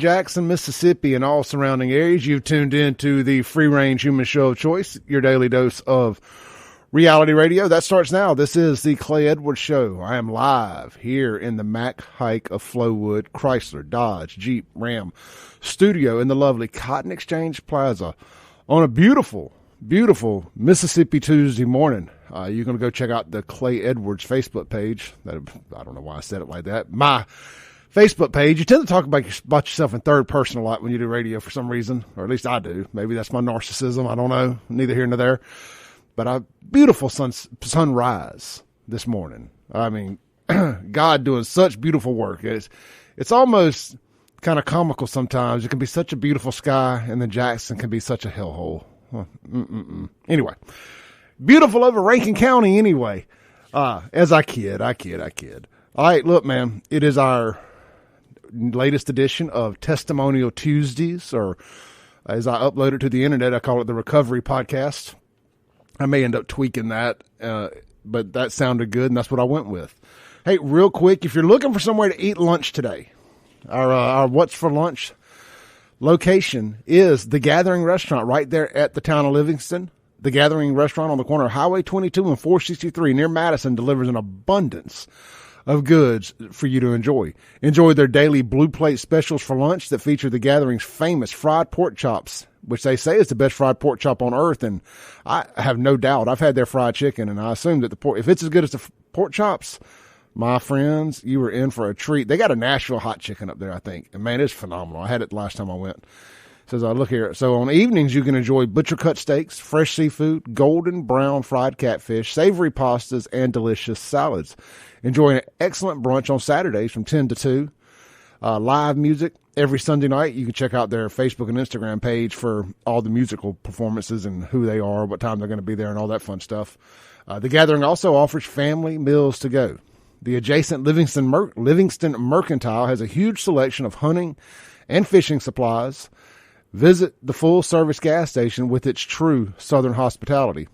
Jackson, Mississippi, and all surrounding areas, you've tuned in to the free-range human show of choice, your daily dose of reality radio. That starts now. This is the Clay Edwards Show. I am live here in the Mac Hike of Flowood Chrysler, Dodge, Jeep, Ram studio in the lovely Cotton Exchange Plaza on a beautiful, beautiful Mississippi Tuesday morning. You're going to go check out the Clay Edwards Facebook page. I don't know why I said it like that. My Facebook page. You tend to talk about yourself in third person a lot when you do radio for some reason, or at least I do. Maybe that's my narcissism. I don't know. Neither here nor there. But a beautiful sunrise this morning. I mean, God doing such beautiful work. It's almost kind of comical sometimes. It can be such a beautiful sky, and then Jackson can be such a hellhole. Anyway, beautiful over Rankin County anyway. As I kid. All right, look, man, it is our latest edition of Testimonial Tuesdays, or as I upload it to the internet, I call it the Recovery Podcast. I may end up tweaking that, but that sounded good, and that's what I went with. Hey, real quick, if you're looking for somewhere to eat lunch today, our What's for Lunch location is the Gathering Restaurant right there at the town of Livingston. The Gathering Restaurant on the corner of Highway 22 and 463 near Madison delivers an abundance of goods for you to enjoy. Enjoy their daily blue plate specials for lunch that feature the Gathering's famous fried pork chops, which they say is the best fried pork chop on earth. And I have no doubt. I've had their fried chicken, and I assume that if it's as good as the pork chops, my friends, you were in for a treat. They got a Nashville hot chicken up there, I think. And man, it's phenomenal. I had it the last time I went. Says, look here. So on evenings, you can enjoy butcher cut steaks, fresh seafood, golden brown fried catfish, savory pastas, and delicious salads. Enjoy an excellent brunch on Saturdays from 10 to 2. Live music every Sunday night. You can check out their Facebook and Instagram page for all the musical performances and who they are, what time they're going to be there, and all that fun stuff. The Gathering also offers family meals to go. The adjacent Livingston Mercantile has a huge selection of hunting and fishing supplies. Visit the full-service gas station with its true Southern hospitality.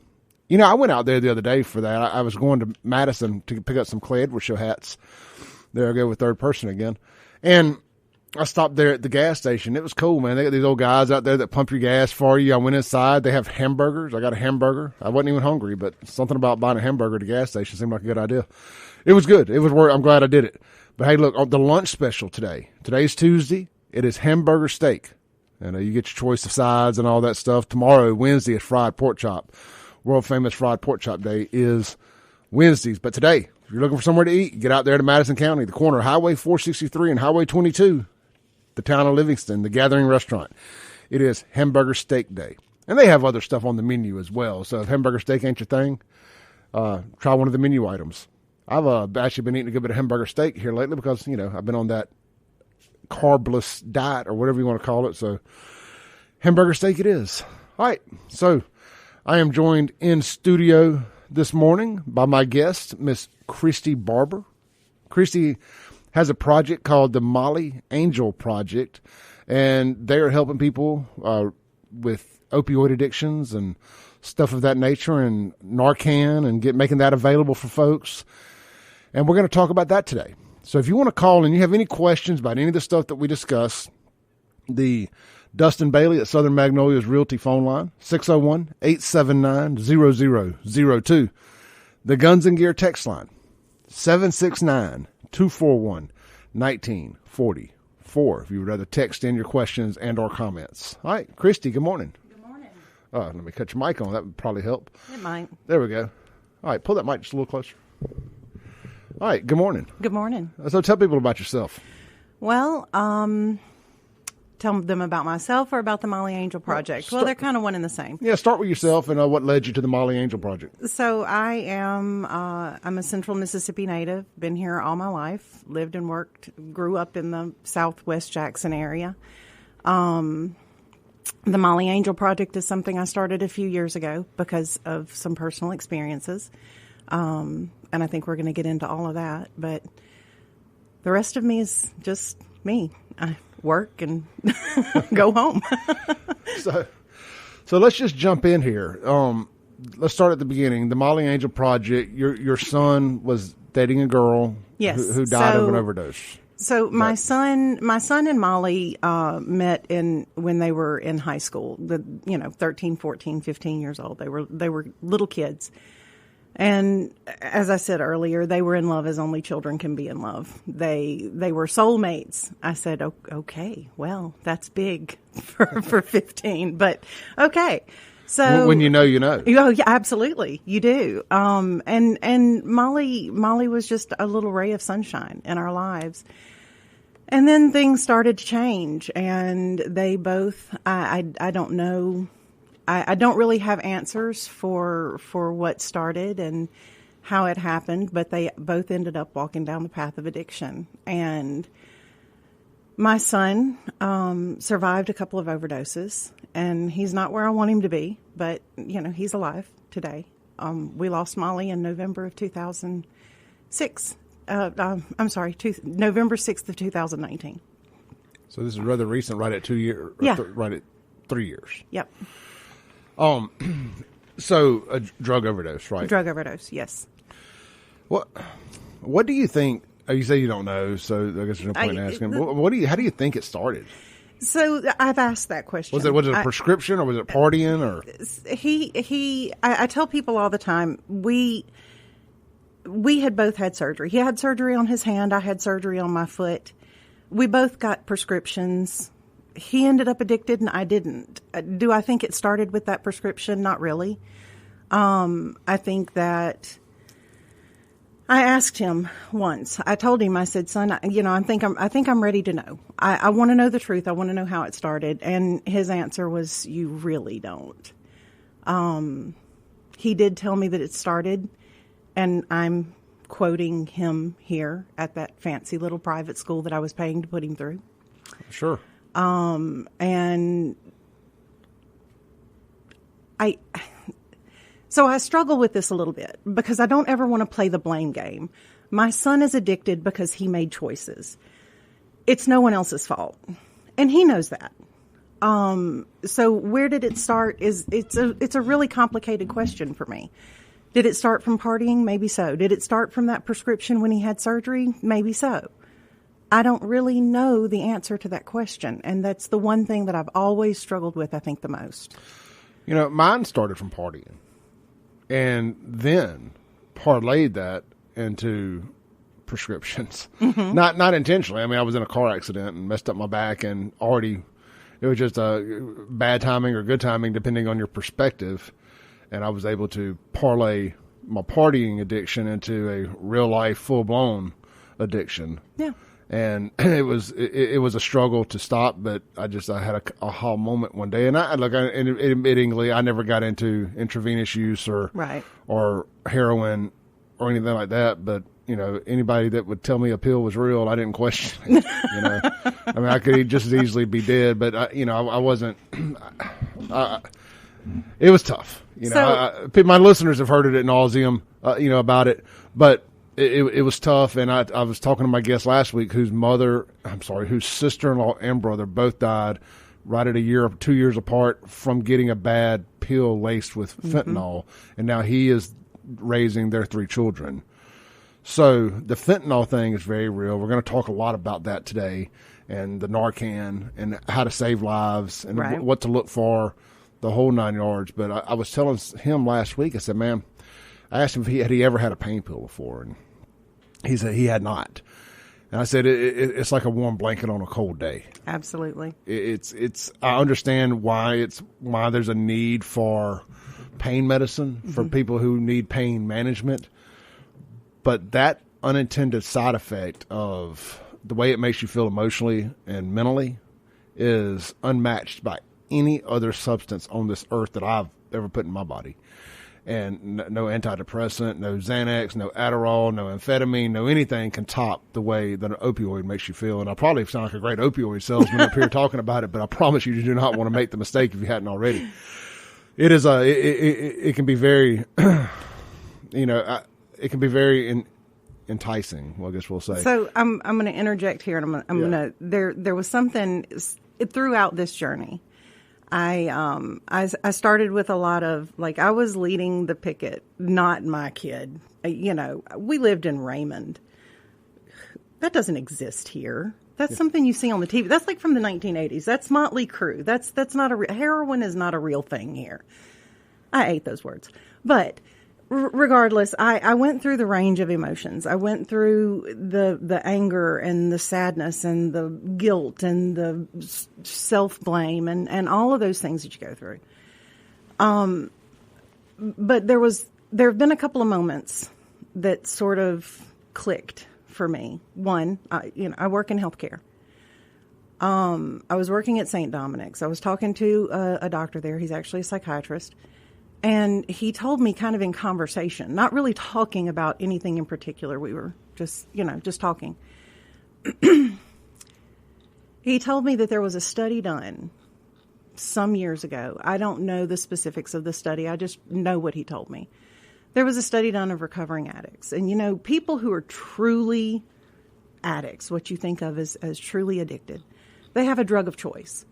You know, I went out there the other day for that. I was going to Madison to pick up some Clay Edwards Show hats. There I go with third person again. And I stopped there at the gas station. It was cool, man. They got these old guys out there that pump your gas for you. I went inside. They have hamburgers. I got a hamburger. I wasn't even hungry, but something about buying a hamburger at a gas station seemed like a good idea. It was good. It was worth. I'm glad I did it. But hey, look, the lunch special today. Today's Tuesday. It is hamburger steak. And you get your choice of sides and all that stuff. Tomorrow, Wednesday, is fried pork chop. World famous fried pork chop day is Wednesdays. But today, if you're looking for somewhere to eat, get out there to Madison County, the corner of Highway 463 and Highway 22, the town of Livingston, the Gathering Restaurant. It is hamburger steak day. And they have other stuff on the menu as well. So if hamburger steak ain't your thing, try one of the menu items. I've actually been eating a good bit of hamburger steak here lately because, you know, I've been on that carbless diet or whatever you want to call it. So hamburger steak it is. All right. So I am joined in studio this morning by my guest, Miss Christi Barber. Christi has a project called the Molly Angel Project, and they are helping people with opioid addictions and stuff of that nature, and Narcan, and making that available for folks. And we're going to talk about that today. So if you want to call and you have any questions about any of the stuff that we discuss, the Dustin Bailey at Southern Magnolias Realty phone line, 601-879-0002. The Guns and Gear text line, 769-241-1944. If you would rather text in your questions and or comments. All right, Christi, good morning. Good morning. Let me cut your mic on. That would probably help. It might. There we go. All right, pull that mic just a little closer. All right, good morning. Good morning. So tell people about yourself. Well, tell them about myself or about the Molly Angel Project. Well, they're kind of one and the same. Yeah, start with yourself and what led you to the Molly Angel Project. So I'm a Central Mississippi native, been here all my life, lived and worked, grew up in the Southwest Jackson area. The Molly Angel Project is something I started a few years ago because of some personal experiences. And I think we're going to get into all of that. But the rest of me is just me. I work and go home. So let's just jump in here. Let's start at the beginning. The Molly Angel Project, your son was dating a girl yes. who died of an overdose. So my son and Molly met when they were in high school. 13, 14, 15 years old. They were little kids. And as I said earlier, they were in love as only children can be in love. They were soulmates. I said, okay, well, that's big for 15, but okay. So when you know, you know. Oh yeah, absolutely, you do. And Molly was just a little ray of sunshine in our lives. And then things started to change, and they both. I don't know. I don't really have answers for what started and how it happened, but they both ended up walking down the path of addiction. And my son survived a couple of overdoses, and he's not where I want him to be, but, he's alive today. We lost Molly in November of 2006. November 6th of 2019. So this is rather recent, right at 2 years? Yeah. Right at 3 years. Yep. So a drug overdose, right? Drug overdose, yes. What do you think? You say you don't know, so I guess there's no point in asking. How do you think it started? So I've asked that question. Was it a prescription, or was it partying, or? I tell people all the time, we had both had surgery. He had surgery on his hand. I had surgery on my foot. We both got prescriptions. He ended up addicted and I didn't. Do I think it started with that prescription? Not really. I think that I asked him once. I told him, I said, son, I think I'm ready to know. I want to know the truth. I want to know how it started. And his answer was, you really don't. He did tell me that it started, and I'm quoting him here at that fancy little private school that I was paying to put him through. Sure. And so I struggle with this a little bit because I don't ever want to play the blame game. My son is addicted because he made choices. It's no one else's fault. And he knows that. So where did it start it's a really complicated question for me. Did it start from partying? Maybe so. Did it start from that prescription when he had surgery? Maybe so. I don't really know the answer to that question, and that's the one thing that I've always struggled with, I think, the most. Mine started from partying, and then parlayed that into prescriptions. Mm-hmm. Not intentionally. I mean, I was in a car accident and messed up my back, and it was just a bad timing or good timing, depending on your perspective, and I was able to parlay my partying addiction into a real-life, full-blown addiction. Yeah. And it was a struggle to stop, but I had a aha moment one day, and admittingly, I never got into intravenous use or heroin or anything like that. But anybody that would tell me a pill was real, I didn't question it. I mean, I could just as easily be dead, but I wasn't. It was tough. My listeners have heard it at nauseum, about it, but. It was tough, and I was talking to my guest last week whose sister-in-law and brother both died right at 2 years apart from getting a bad pill laced with fentanyl, and now he is raising their 3 children. So the fentanyl thing is very real. We're going to talk a lot about that today, and the Narcan, and how to save lives, and what to look for, the whole 9 yards. But I was telling him last week, I said, man, I asked him if he ever had a pain pill before, and he said he had not. And I said, it's like a warm blanket on a cold day. Absolutely. I understand why there's a need for pain medicine for people who need pain management. But that unintended side effect of the way it makes you feel emotionally and mentally is unmatched by any other substance on this earth that I've ever put in my body. And no antidepressant, no Xanax, no Adderall, no amphetamine, no anything can top the way that an opioid makes you feel. And I probably sound like a great opioid salesman up here talking about it, but I promise you do not want to make the mistake if you hadn't already. It is it can be very, it can be very enticing. Well, I guess we'll say. So I'm going to interject here, and I'm going to there was something throughout this journey. I started with a lot of, I was leading the picket, not my kid. We lived in Raymond. that doesn't exist here. That's something you see on the TV. That's like from the 1980s. That's Motley Crue. That's not heroin is not a real thing here. I ate those words. But regardless, I went through the range of emotions. I went through the anger and the sadness and the guilt and the self-blame and all of those things that you go through. But there have been a couple of moments that sort of clicked for me. One, I work in healthcare. I was working at St. Dominic's. I was talking to a doctor there. He's actually a psychiatrist. And he told me kind of in conversation, not really talking about anything in particular. We were just talking. He told me that there was a study done some years ago. I don't know the specifics of the study. I just know what he told me. There was a study done of recovering addicts. And, people who are truly addicts, what you think of as truly addicted, they have a drug of choice.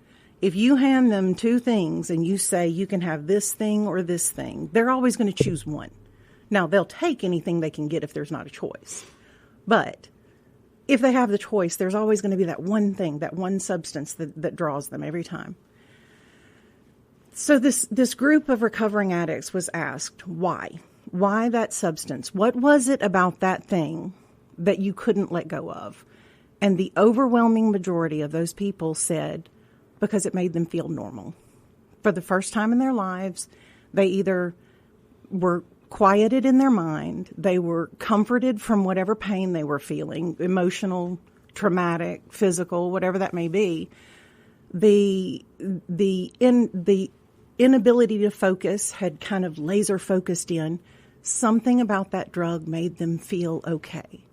If you hand them two things and you say you can have this thing or this thing, they're always going to choose one. Now, they'll take anything they can get if there's not a choice. But if they have the choice, there's always going to be that one thing, that one substance that draws them every time. So this group of recovering addicts was asked, why? Why that substance? What was it about that thing that you couldn't let go of? And the overwhelming majority of those people said, because it made them feel normal. For the first time in their lives, they either were quieted in their mind, they were comforted from whatever pain they were feeling, emotional, traumatic, physical, whatever that may be. The inability to focus had kind of laser focused in. Something about that drug made them feel okay.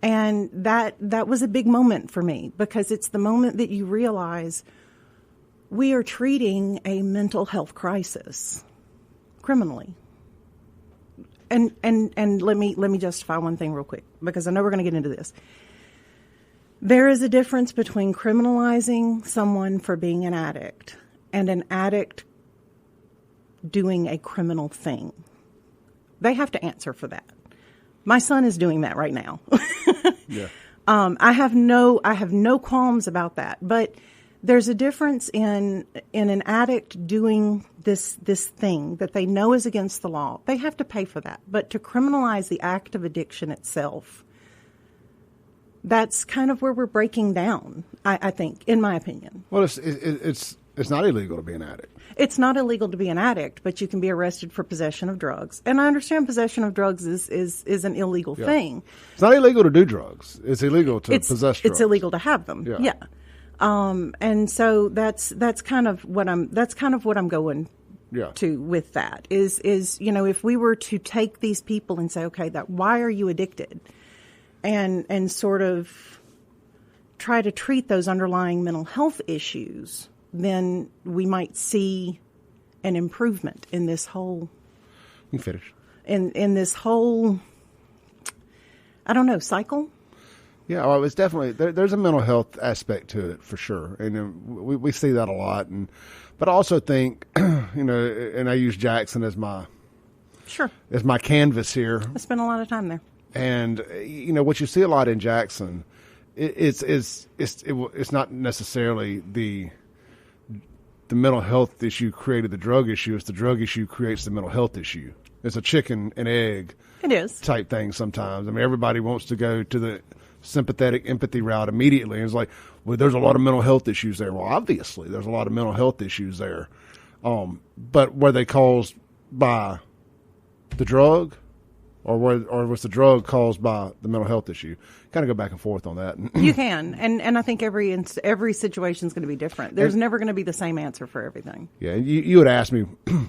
And that was a big moment for me, because it's the moment that you realize we are treating a mental health crisis criminally. And let me justify one thing real quick, because I know we're going to get into this. There is a difference between criminalizing someone for being an addict and an addict doing a criminal thing. They have to answer for that. My son is doing that right now. Yeah. I have no qualms about that, but there's a difference in an addict doing this thing that they know is against the law. They have to pay for that. But to criminalize the act of addiction itself, that's kind of where we're breaking down, I think, in my opinion. Well, it's not illegal to be an addict. It's not illegal to be an addict, but you can be arrested for possession of drugs. And I understand possession of drugs is an illegal thing. It's not illegal to do drugs. It's illegal to possess drugs. It's illegal to have them. Yeah. And so that's kind of what I'm going to with that is if we were to take these people and say, okay, why are you addicted, and sort of try to treat those underlying mental health issues, then we might see an improvement in this whole. You finish. In this whole, I don't know, cycle. Yeah, well, it's definitely there's a mental health aspect to it for sure, and we see that a lot. But I also think, and I use Jackson as my canvas here. I spent a lot of time there, and what you see a lot in Jackson, it's not necessarily the mental health issue created the drug issue. It's the drug issue creates the mental health issue. It's a chicken and egg. It is type thing sometimes. I mean, everybody wants to go to the sympathetic empathy route immediately. And it's like, well, there's a lot of mental health issues there. Well, obviously there's a lot of mental health issues there. But were they caused by the drug or was the drug caused by the mental health issue? Kind of go back and forth on that. You can. And I think every situation is going to be different. There's never going to be the same answer for everything. Yeah. You had asked me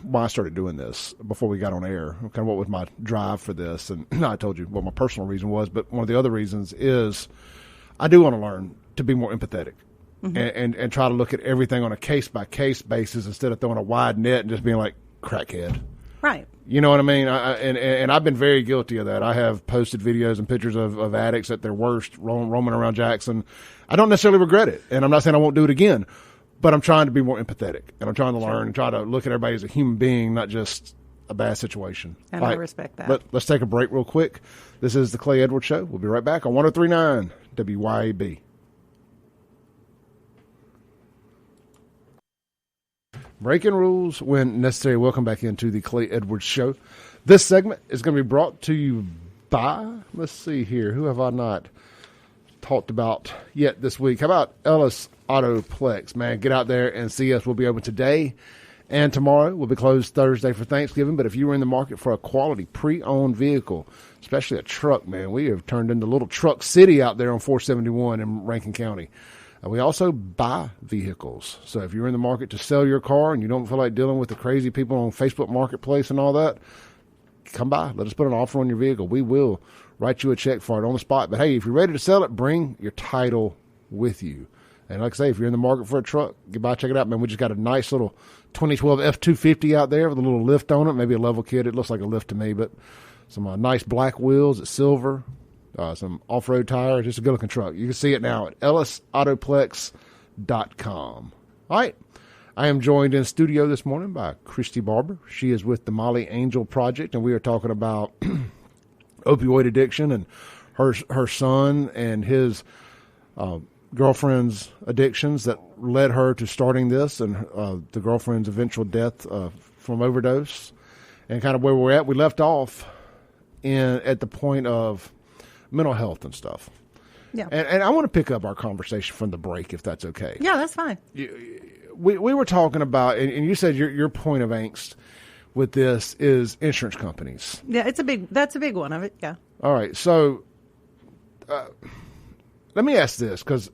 why I started doing this before we got on air, kind of what was my drive for this. And I told you what my personal reason was, but one of the other reasons is I do want to learn to be more empathetic. Mm-hmm. and try to look at everything on a case-by-case basis instead of throwing a wide net and just being like, crackhead. Right. You know what I mean? And I've been very guilty of that. I have posted videos and pictures of addicts at their worst roaming around Jackson. I don't necessarily regret it, and I'm not saying I won't do it again, but I'm trying to be more empathetic, and I'm trying to learn and try to look at everybody as a human being, not just a bad situation. And I respect that. Let's take a break real quick. This is the Clay Edwards Show. We'll be right back on 103.9 WYAB. Breaking rules when necessary. Welcome back into the Clay Edwards Show. This segment is going to be brought to you by, let's see here, who have I not talked about yet this week? How about Ellis Autoplex? Man, get out there and see us. We'll be open today and tomorrow. We'll be closed Thursday for Thanksgiving. But if you were in the market for a quality pre-owned vehicle, especially a truck, man, we have turned into little truck city out there on 471 in Rankin County. We also buy vehicles. So if you're in the market to sell your car and you don't feel like dealing with the crazy people on Facebook Marketplace and all that, come by. Let us put an offer on your vehicle. We will write you a check for it on the spot. But, hey, if you're ready to sell it, bring your title with you. And like I say, if you're in the market for a truck, get by, check it out, man. We just got a nice little 2012 F-250 out there with a little lift on it, maybe a level kit. It looks like a lift to me, but some nice black wheels. It's silver. Some off-road tires, just a good-looking truck. You can see it now at ellisautoplex.com. All right. I am joined in studio this morning by Christi Barber. She is with the Molly Angel Project, and we are talking about opioid addiction and her son and his girlfriend's addictions that led her to starting this, and the girlfriend's eventual death from overdose, and kind of where we're at. We left off at the point of mental health and stuff. Yeah. And I want to pick up our conversation from the break, if that's okay. Yeah, that's fine. We were talking about, and you said your point of angst with this is insurance companies. Yeah, that's a big one of it, yeah. All right, so let me ask this, because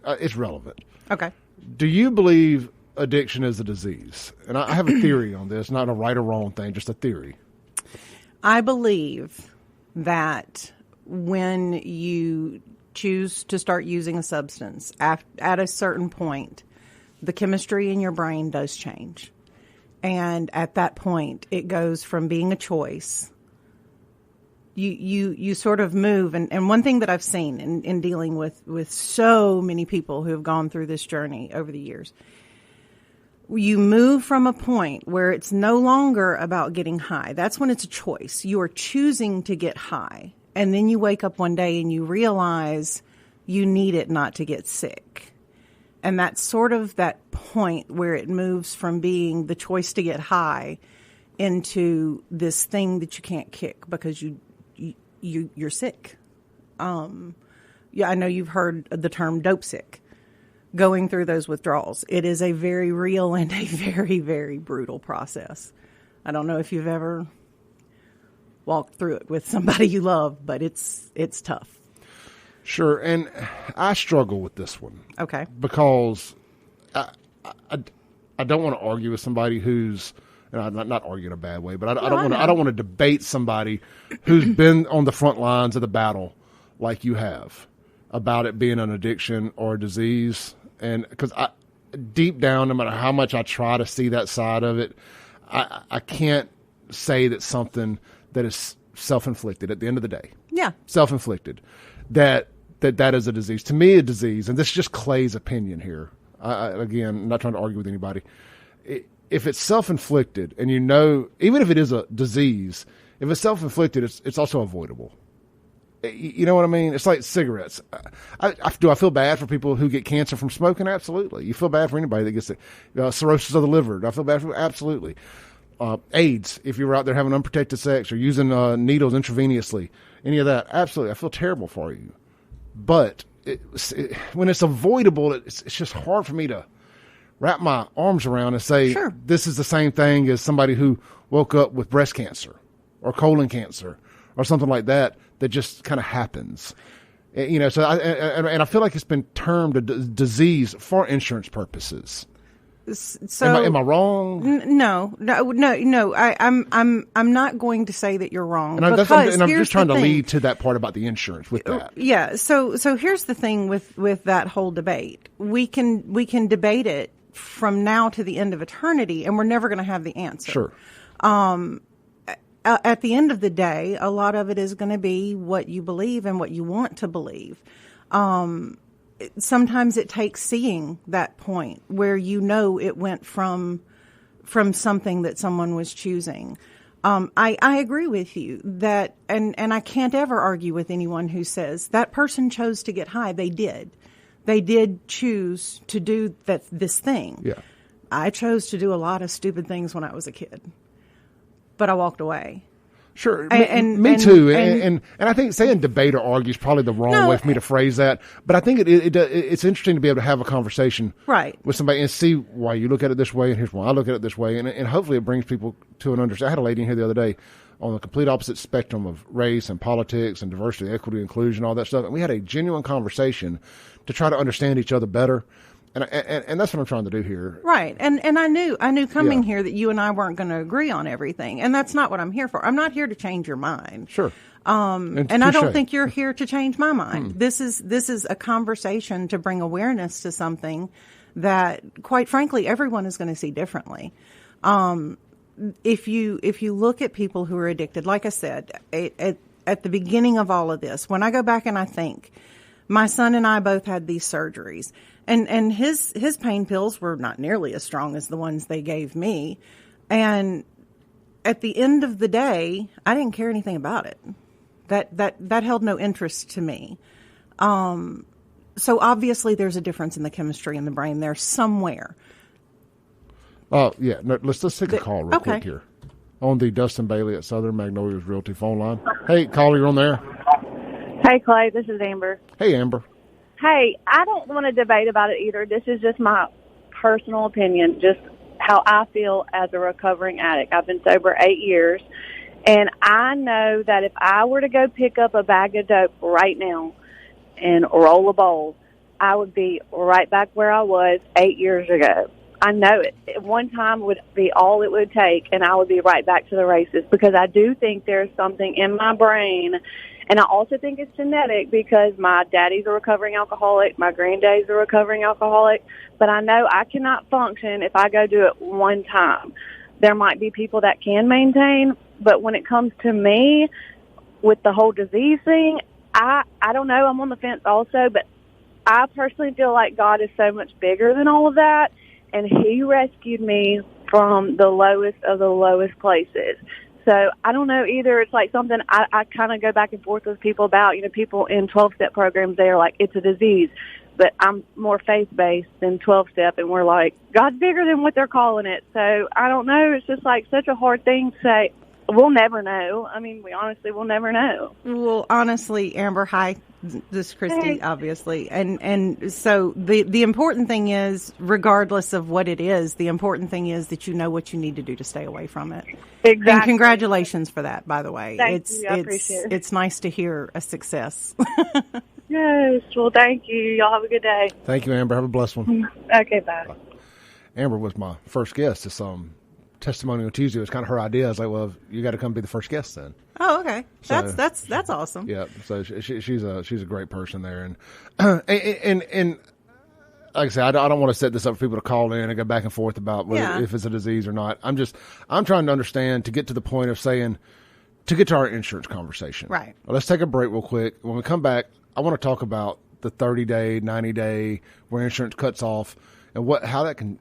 it's relevant. Okay. Do you believe addiction is a disease? And I have a theory on this, not a right or wrong thing, just a theory. I believe that when you choose to start using a substance, at a certain point, the chemistry in your brain does change. And at that point, it goes from being a choice. You sort of move. And one thing that I've seen in dealing with so many people who have gone through this journey over the years, you move from a point where it's no longer about getting high. That's when it's a choice. You are choosing to get high. And then you wake up one day and you realize you need it not to get sick. And that's sort of that point where it moves from being the choice to get high into this thing that you can't kick because you're sick. Yeah, I know you've heard the term dope sick. Going through those withdrawals, it is a very real and a very, very brutal process. I don't know if you've ever walk through it with somebody you love, but it's tough. Sure, and I struggle with this one. Okay. Because I don't want to argue with somebody who's, and I'm not arguing in a bad way, but I don't want to debate somebody who's been on the front lines of the battle like you have about it being an addiction or a disease. And because deep down, no matter how much I try to see that side of it, I can't say that something that is self-inflicted at the end of the day. Yeah. Self-inflicted. That is a disease. To me, a disease, and this is just Clay's opinion here. Again, I'm not trying to argue with anybody. If it's self-inflicted, and even if it is a disease, if it's self-inflicted, it's also avoidable. You know what I mean? It's like cigarettes. Do I feel bad for people who get cancer from smoking? Absolutely. You feel bad for anybody that gets cirrhosis of the liver. Do I feel bad for them? Absolutely. AIDS, if you were out there having unprotected sex or using needles intravenously, any of that, absolutely. I feel terrible for you. But when it's avoidable, it's just hard for me to wrap my arms around and say, sure, this is the same thing as somebody who woke up with breast cancer or colon cancer or something like that just kind of happens. So I feel like it's been termed a disease for insurance purposes. So am I wrong? No. I'm not going to say that you're wrong. And I'm just trying to lead to that part about the insurance with that. Yeah. So here's the thing with that whole debate. We can debate it from now to the end of eternity, and we're never going to have the answer. Sure. At the end of the day, a lot of it is going to be what you believe and what you want to believe. Sometimes it takes seeing that point where it went from something that someone was choosing. I agree with you that, and I can't ever argue with anyone who says that person chose to get high. They did choose to do this thing. Yeah. I chose to do a lot of stupid things when I was a kid, but I walked away. Sure, me too. And I think saying debate or argue is probably the wrong way for me to phrase that. But I think it's interesting to be able to have a conversation with somebody and see why you look at it this way and here's why I look at it this way. And hopefully it brings people to an understanding. I had a lady in here the other day on the complete opposite spectrum of race and politics and diversity, equity, inclusion, all that stuff. And we had a genuine conversation to try to understand each other better. And that's what I'm trying to do here. Right. And I knew coming here that you and I weren't going to agree on everything. And that's not what I'm here for. I'm not here to change your mind. Sure. And I don't think you're here to change my mind. This is a conversation to bring awareness to something that, quite frankly, everyone is going to see differently. If you look at people who are addicted, like I said, at the beginning of all of this, when I go back and I think, my son and I both had these surgeries, and his pain pills were not nearly as strong as the ones they gave me. And at the end of the day, I didn't care anything about it. That held no interest to me. So obviously there's a difference in the chemistry in the brain there somewhere. Oh, yeah. No, let's take a call real quick here on the Dustin Bailey at Southern Magnolias Realty phone line. Hey, caller, you're on there. Hey, Clay, this is Amber. Hey, Amber. Hey, I don't want to debate about it either. This is just my personal opinion, just how I feel as a recovering addict. I've been sober 8 years, and I know that if I were to go pick up a bag of dope right now and roll a bowl, I would be right back where I was 8 years ago. I know it. One time would be all it would take, and I would be right back to the races, because I do think there's something in my brain. And I also think it's genetic, because my daddy's a recovering alcoholic, my granddad's a recovering alcoholic, but I know I cannot function if I go do it one time. There might be people that can maintain, but when it comes to me, with the whole disease thing, I don't know, I'm on the fence also, but I personally feel like God is so much bigger than all of that, and He rescued me from the lowest of the lowest places. So I don't know either. It's like something I kind of go back and forth with people about. You know, people in 12-step programs, they're like, it's a disease. But I'm more faith-based than 12-step, and we're like, God's bigger than what they're calling it. So I don't know. It's just like such a hard thing to say. We'll never know. I mean, we honestly will never know. Well, honestly, Amber, hi. This is Christi, obviously. And so the important thing is, regardless of what it is, the important thing is that you know what you need to do to stay away from it. Exactly. And congratulations for that, by the way. Thank you. I appreciate it. It's nice to hear a success. Yes. Well, thank you. Y'all have a good day. Thank you, Amber. Have a blessed one. Okay, bye. Amber was my first guest. It's Testimonial Tuesday. It was kind of her idea. I was like, well, you got to come be the first guest then. Oh, okay. So, that's awesome. Yeah. So she's a great person there, and like I said, I don't want to set this up for people to call in and go back and forth about whether if it's a disease or not. I'm trying to understand to get to the point of saying, to get to our insurance conversation. Right. Well, let's take a break real quick. When we come back, I want to talk about the 30-day, 90-day where insurance cuts off and how that can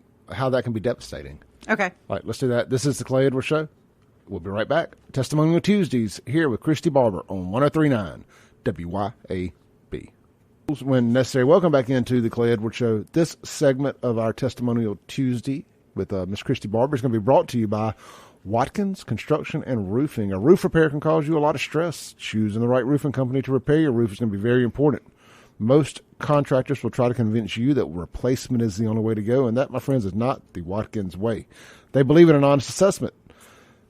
be devastating. Okay. All right, let's do that. This is the Clay Edwards Show. We'll be right back. Testimonial Tuesdays here with Christi Barber on 103.9 WYAB. When necessary, welcome back into the Clay Edwards Show. This segment of our Testimonial Tuesday with Miss Christi Barber is going to be brought to you by Watkins Construction and Roofing. A roof repair can cause you a lot of stress. Choosing the right roofing company to repair your roof is going to be very important. Most contractors will try to convince you that replacement is the only way to go, and that, my friends, is not the Watkins way. They believe in an honest assessment.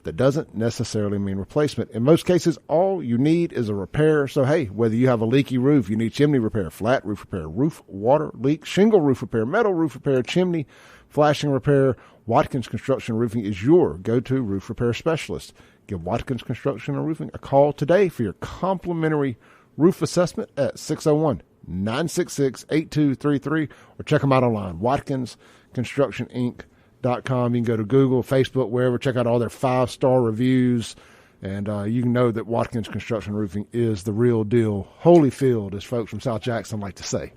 That doesn't necessarily mean replacement. In most cases, all you need is a repair. So, hey, whether you have a leaky roof, you need chimney repair, flat roof repair, roof water leak, shingle roof repair, metal roof repair, chimney flashing repair, Watkins Construction Roofing is your go-to roof repair specialist. Give Watkins Construction and Roofing a call today for your complimentary roof assessment at 601-966-8233, or check them out online, WatkinsConstructionInc.com. You can go to Google, Facebook, wherever, check out all their 5-star reviews, and you can know that Watkins Construction Roofing is the real deal. Holyfield, as folks from South Jackson like to say.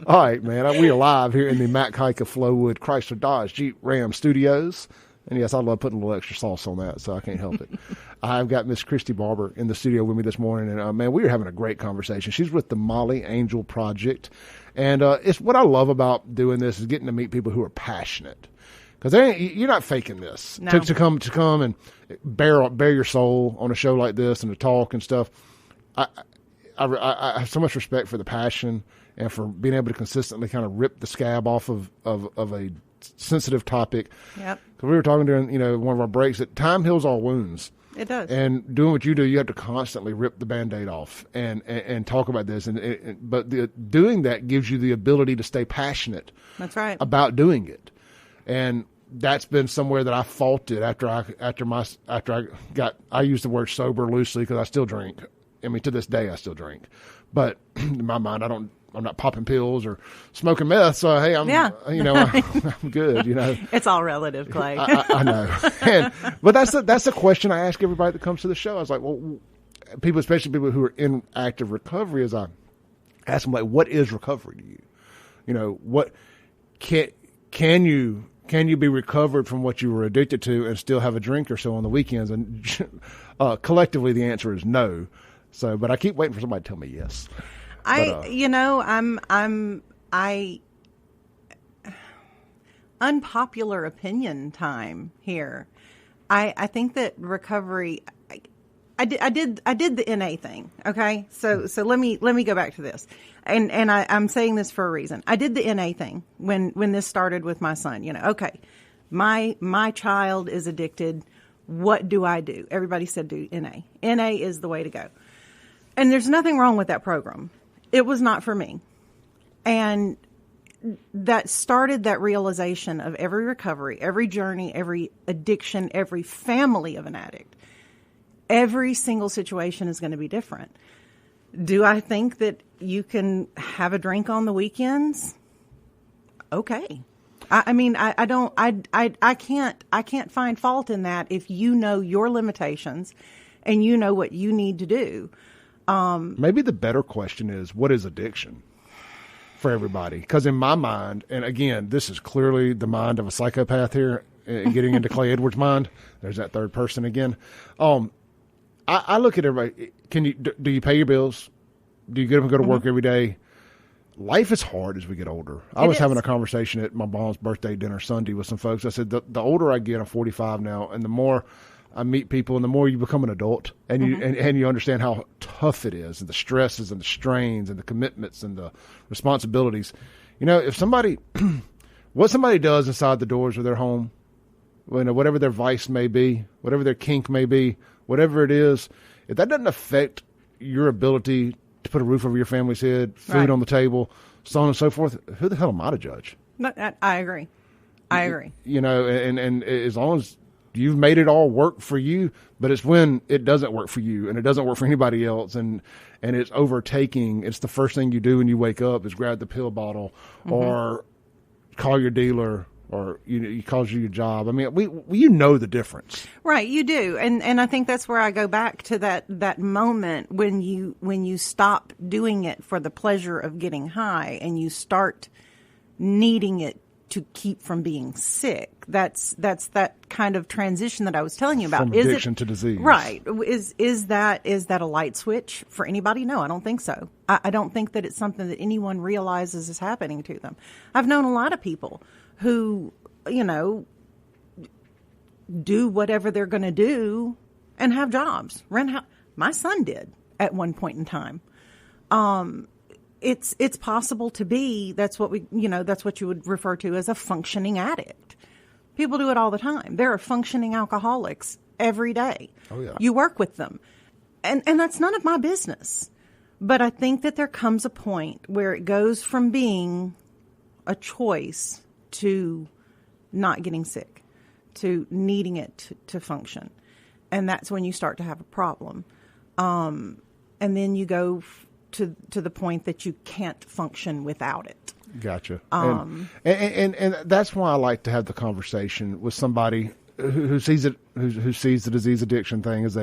All right, man, we are live here in the Mac Haik of Flowwood Chrysler Dodge Jeep Ram Studios. And yes, I love putting a little extra sauce on that, so I can't help it. I've got Miss Christi Barber in the studio with me this morning, and man, we were having a great conversation. She's with the Molly Angel Project, and it's what I love about doing this is getting to meet people who are passionate. Because you're not faking this. No. To come and bare your soul on a show like this and to talk and stuff. I have so much respect for the passion and for being able to consistently kind of rip the scab off of a sensitive topic. Yep. Because we were talking during one of our breaks that time heals all wounds. It does. And doing what you do, you have to constantly rip the Band-Aid off and talk about this. But doing that gives you the ability to stay passionate. That's right. About doing it. And that's been somewhere that I faulted after I use the word sober loosely because I still drink. I mean, to this day, I still drink. But in my mind, I'm not popping pills or smoking meth. So, hey, I'm good, It's all relative, Clay. I know. But that's the question I ask everybody that comes to the show. I was like, well, people, especially people who are in active recovery, as I ask them, like, what is recovery to you? What can you be recovered from what you were addicted to and still have a drink or so on the weekends? And collectively, the answer is no. So, but I keep waiting for somebody to tell me yes. Unpopular opinion time here. I think that recovery. I did the NA thing. Okay, so let me go back to this, and I'm saying this for a reason. I did the NA thing when this started with my son. Okay, my child is addicted. What do I do? Everybody said do NA. NA is the way to go, and there's nothing wrong with that program. It was not for me, and that started that realization of every recovery, every journey, every addiction, every family of an addict. Every single situation is going to be different. Do I think that you can have a drink on the weekends? Okay. I can't find fault in that if you know your limitations and you know what you need to do. Maybe the better question is, what is addiction for everybody? Because in my mind, and again, this is clearly the mind of a psychopath here, getting into Clay Edwards' mind. There's that third person again. I look at everybody. Do you pay your bills? Do you get up and go to work every day? Life is hard as we get older. I was having a conversation at my mom's birthday dinner Sunday with some folks. I said, the older I get, I'm 45 now, and the more I meet people and the more you become an adult and you understand how tough it is and the stresses and the strains and the commitments and the responsibilities. If somebody, what somebody does inside the doors of their home, whatever their vice may be, whatever their kink may be, whatever it is, if that doesn't affect your ability to put a roof over your family's head, food on the table, so on and so forth, who the hell am I to judge? I agree. And as long as you've made it all work for you, but it's when it doesn't work for you and it doesn't work for anybody else and it's overtaking, it's the first thing you do when you wake up is grab the pill bottle or call your dealer or you calls you your job. I mean, we the difference, right? You do, and I think that's where I go back to that moment when you stop doing it for the pleasure of getting high and you start needing it to keep from being sick. That's that kind of transition that I was telling you about. From addiction to disease, right? Is that a light switch for anybody? No, I don't think so. I don't think that it's something that anyone realizes is happening to them. I've known a lot of people who, do whatever they're going to do and have jobs, rent house. My son did at one point in time. It's possible to be, that's what you would refer to as a functioning addict. People do it all the time. There are functioning alcoholics every day. Oh, yeah. You work with them. And that's none of my business. But I think that there comes a point where it goes from being a choice to not getting sick, to needing it to function. And that's when you start to have a problem. And then you go to the point that you can't function without it. Gotcha. And that's why I like to have the conversation with somebody who sees it, who sees the disease addiction thing as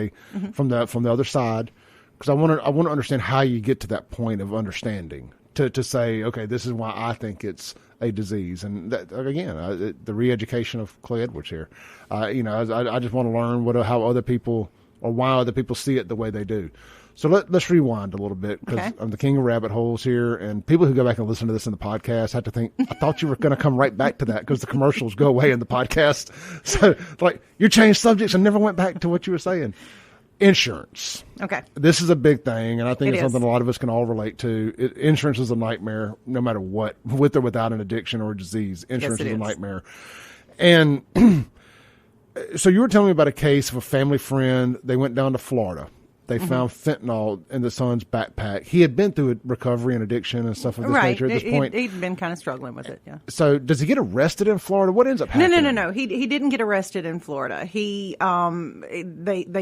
from the other side, because I want to understand how you get to that point of understanding to say, okay, this is why I think it's a disease. And that, again, the re-education of Clay Edwards here. I just want to learn how other people, or why other people see it the way they do. So let's rewind a little bit, because I'm the king of rabbit holes here, and people who go back and listen to this in the podcast have to think, I thought you were going to come right back to that, because the commercials go away in the podcast. So, like, you changed subjects and never went back to what you were saying. Insurance. Okay. This is a big thing, and I think it's something a lot of us can all relate to. Insurance is a nightmare, no matter what, with or without an addiction or a disease. Insurance is a nightmare. And so you were telling me about a case of a family friend. They went down to Florida. They found fentanyl in the son's backpack. He had been through recovery and addiction and stuff of this nature at this point. He'd been kind of struggling with it, yeah. So does he get arrested in Florida? What ends up happening? No. He didn't get arrested in Florida. They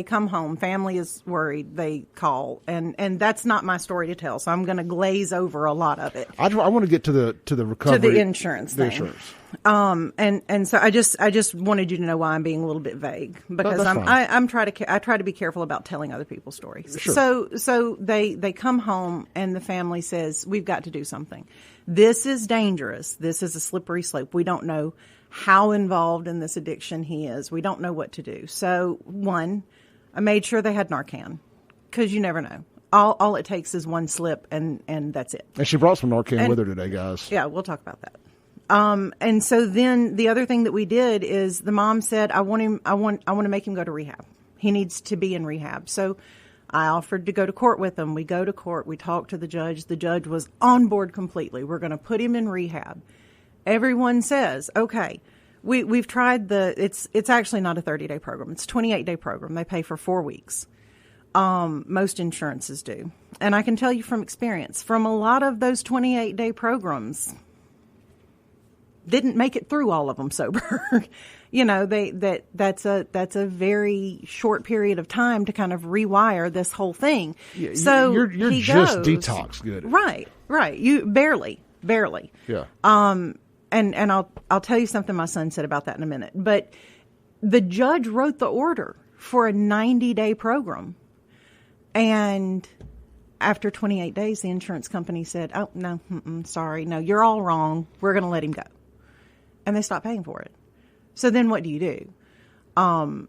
come home. Family is worried. They call. And that's not my story to tell, so I'm going to glaze over a lot of it. I want to get to the recovery. To the insurance thing. And so I just wanted you to know why I'm being a little bit vague, because I try to be careful about telling other people's stories. Sure. So they come home and the family says, we've got to do something. This is dangerous. This is a slippery slope. We don't know how involved in this addiction he is. We don't know what to do. So one, I made sure they had Narcan, because you never know. All it takes is one slip and that's it. And she brought some Narcan with her today, guys. Yeah, we'll talk about that. And so then the other thing that we did is the mom said, I want to make him go to rehab. He needs to be in rehab. So I offered to go to court with him. We go to court. We talk to the judge. The judge was on board completely. We're going to put him in rehab. Everyone says, okay, we've tried it's actually not a 30-day program. It's a 28-day program. They pay for 4 weeks. Most insurances do. And I can tell you from experience, from a lot of those 28-day programs, didn't make it through all of them sober. That's a very short period of time to kind of rewire this whole thing. Yeah, so you're just detox good. Right. You barely. Yeah. And I'll tell you something my son said about that in a minute. But the judge wrote the order for a 90-day program, and after 28 days, the insurance company said, "Oh no, sorry, no, you're all wrong. We're going to let him go." And they stopped paying for it. So then what do you do? And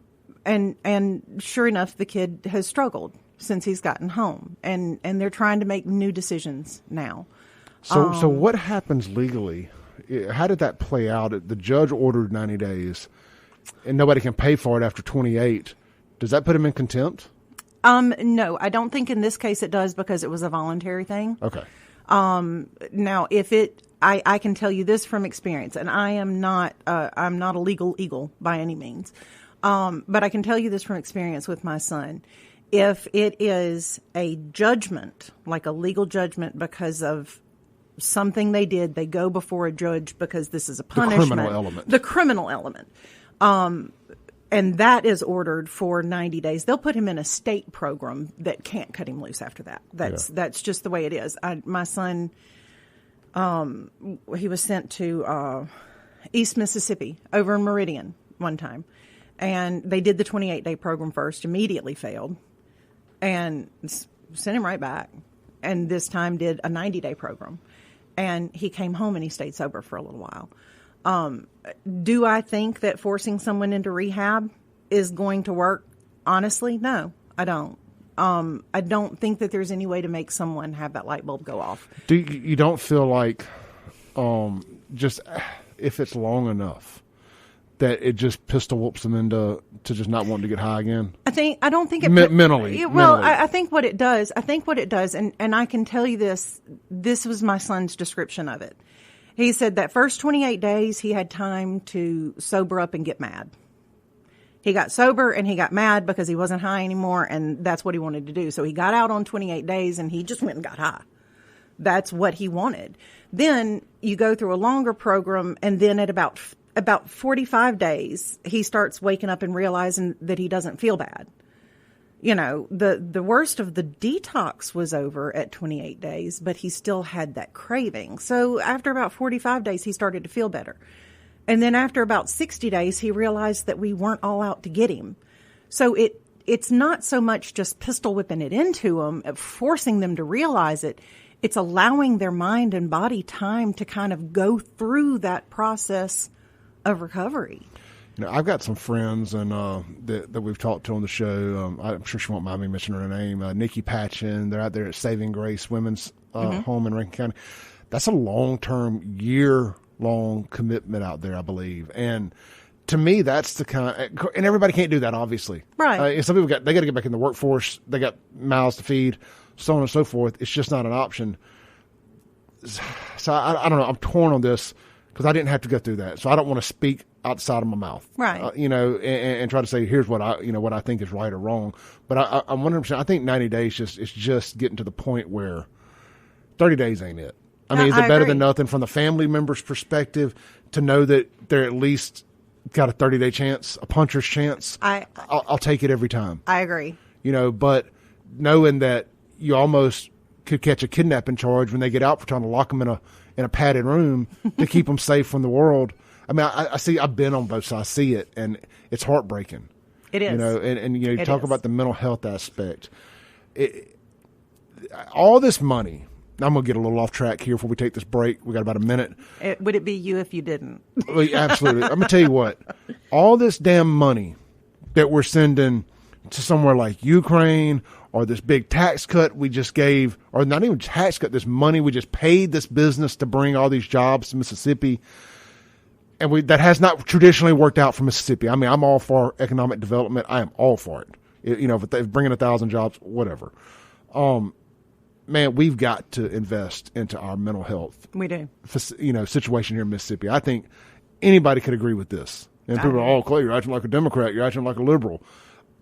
sure enough, the kid has struggled since he's gotten home, and they're trying to make new decisions now. So what happens legally? How did that play out? The judge ordered 90 days, and nobody can pay for it after 28. Does that put him in contempt? No, I don't think in this case it does, because it was a voluntary thing. Okay. Now, if I can tell you this from experience, and I'm not a legal eagle by any means, but I can tell you this from experience with my son. If it is a judgment, like a legal judgment because of something they did, they go before a judge because this is a punishment. The criminal element. And that is ordered for 90 days. They'll put him in a state program that can't cut him loose after that. That's just the way it is. My son, he was sent to East Mississippi over in Meridian one time. And they did the 28-day program first, immediately failed, and sent him right back. And this time did a 90-day program. And he came home and he stayed sober for a little while. Do I think that forcing someone into rehab is going to work? Honestly, no, I don't. I don't think that there's any way to make someone have that light bulb go off. You don't feel like just if it's long enough that it just pistol whoops them into just not wanting to get high again? I don't think it mentally. Well, I think what it does, and I can tell you this was my son's description of it. He said that first 28 days he had time to sober up and get mad. He got sober and he got mad because he wasn't high anymore, and that's what he wanted to do. So he got out on 28 days and he just went and got high. That's what he wanted. Then you go through a longer program, and then at about 45 days, he starts waking up and realizing that he doesn't feel bad. You know, the worst of the detox was over at 28 days, but he still had that craving. So after about 45 days, he started to feel better. And then after about 60 days, he realized that we weren't all out to get him. So it's not so much just pistol whipping it into them, forcing them to realize it. it's allowing their mind and body time to kind of go through that process of recovery. You know, I've got some friends and that we've talked to on the show. I'm sure she won't mind me mentioning her name. Nikki Patchen. They're out there at Saving Grace Women's Home in Rankin County. That's a long-term, year-long commitment out there, I believe. And to me, that's the kind. And everybody can't do that, obviously. Right. Some people they got to get back in the workforce. They got mouths to feed, so on and so forth. It's just not an option. So I don't know. I'm torn on this because I didn't have to go through that. So I don't want to speak outside of my mouth. Right. And try to say here's what I think is right or wrong. But I'm 100%. I think 90 days is just getting to the point where 30 days ain't it. I mean, is it better than nothing from the family member's perspective to know that they're at least got a 30-day chance, a puncher's chance? I'll take it every time. I agree. But knowing that you almost could catch a kidnapping charge when they get out for trying to lock them in a padded room to keep them safe from the world. I mean, I see. I've been on both sides. I see it, and it's heartbreaking. It is. And you talk about the mental health aspect. All this money. I'm going to get a little off track here before we take this break. We got about a minute. Would it be you if you didn't? Well, absolutely. I'm going to tell you what. All this damn money that we're sending to somewhere like Ukraine, or this big tax cut we just gave, or not even tax cut, this money we just paid this business to bring all these jobs to Mississippi, and that has not traditionally worked out for Mississippi. I mean, I'm all for economic development. I am all for it. If they're bringing 1,000 jobs, whatever. Man, we've got to invest into our mental health. We do. Situation here in Mississippi. I think anybody could agree with this. And people are, oh, Clay, you're acting like a Democrat. You're acting like a liberal.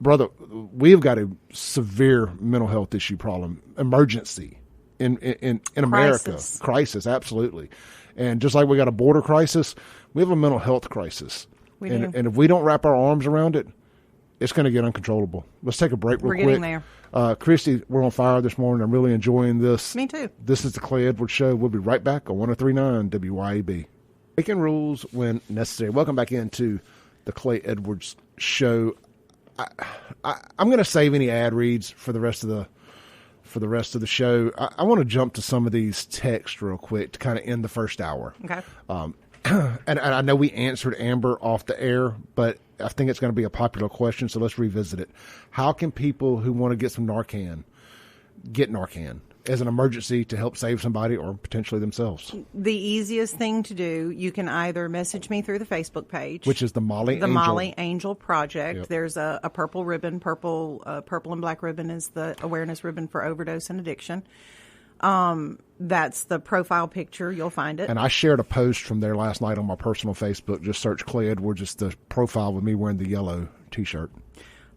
Brother, we've got a severe mental health issue problem, emergency in America. Crisis, absolutely. And just like we got a border crisis, we have a mental health crisis. We do. And if we don't wrap our arms around it, it's going to get uncontrollable. Let's take a break real quick. We're getting there. Christi, we're on fire this morning. I'm really enjoying this. Me too. This is the Clay Edwards Show. We'll be right back on 103.9 WYAB. Breaking rules when necessary. Welcome back into the Clay Edwards Show. I'm going to save any ad reads for the rest of the show. I want to jump to some of these texts real quick to kind of end the first hour. Okay. And I know we answered Amber off the air, but I think it's going to be a popular question, so let's revisit it. How can people who want to get some Narcan get Narcan as an emergency to help save somebody or potentially themselves? The easiest thing to do, you can either message me through the Facebook page, which is the Molly Angel Project. Yep. There's a purple ribbon. Purple and black ribbon is the awareness ribbon for overdose and addiction. That's the profile picture. You'll find it. And I shared a post from there last night on my personal Facebook. Just search Clay Edwards. It's the profile with me wearing the yellow T-shirt.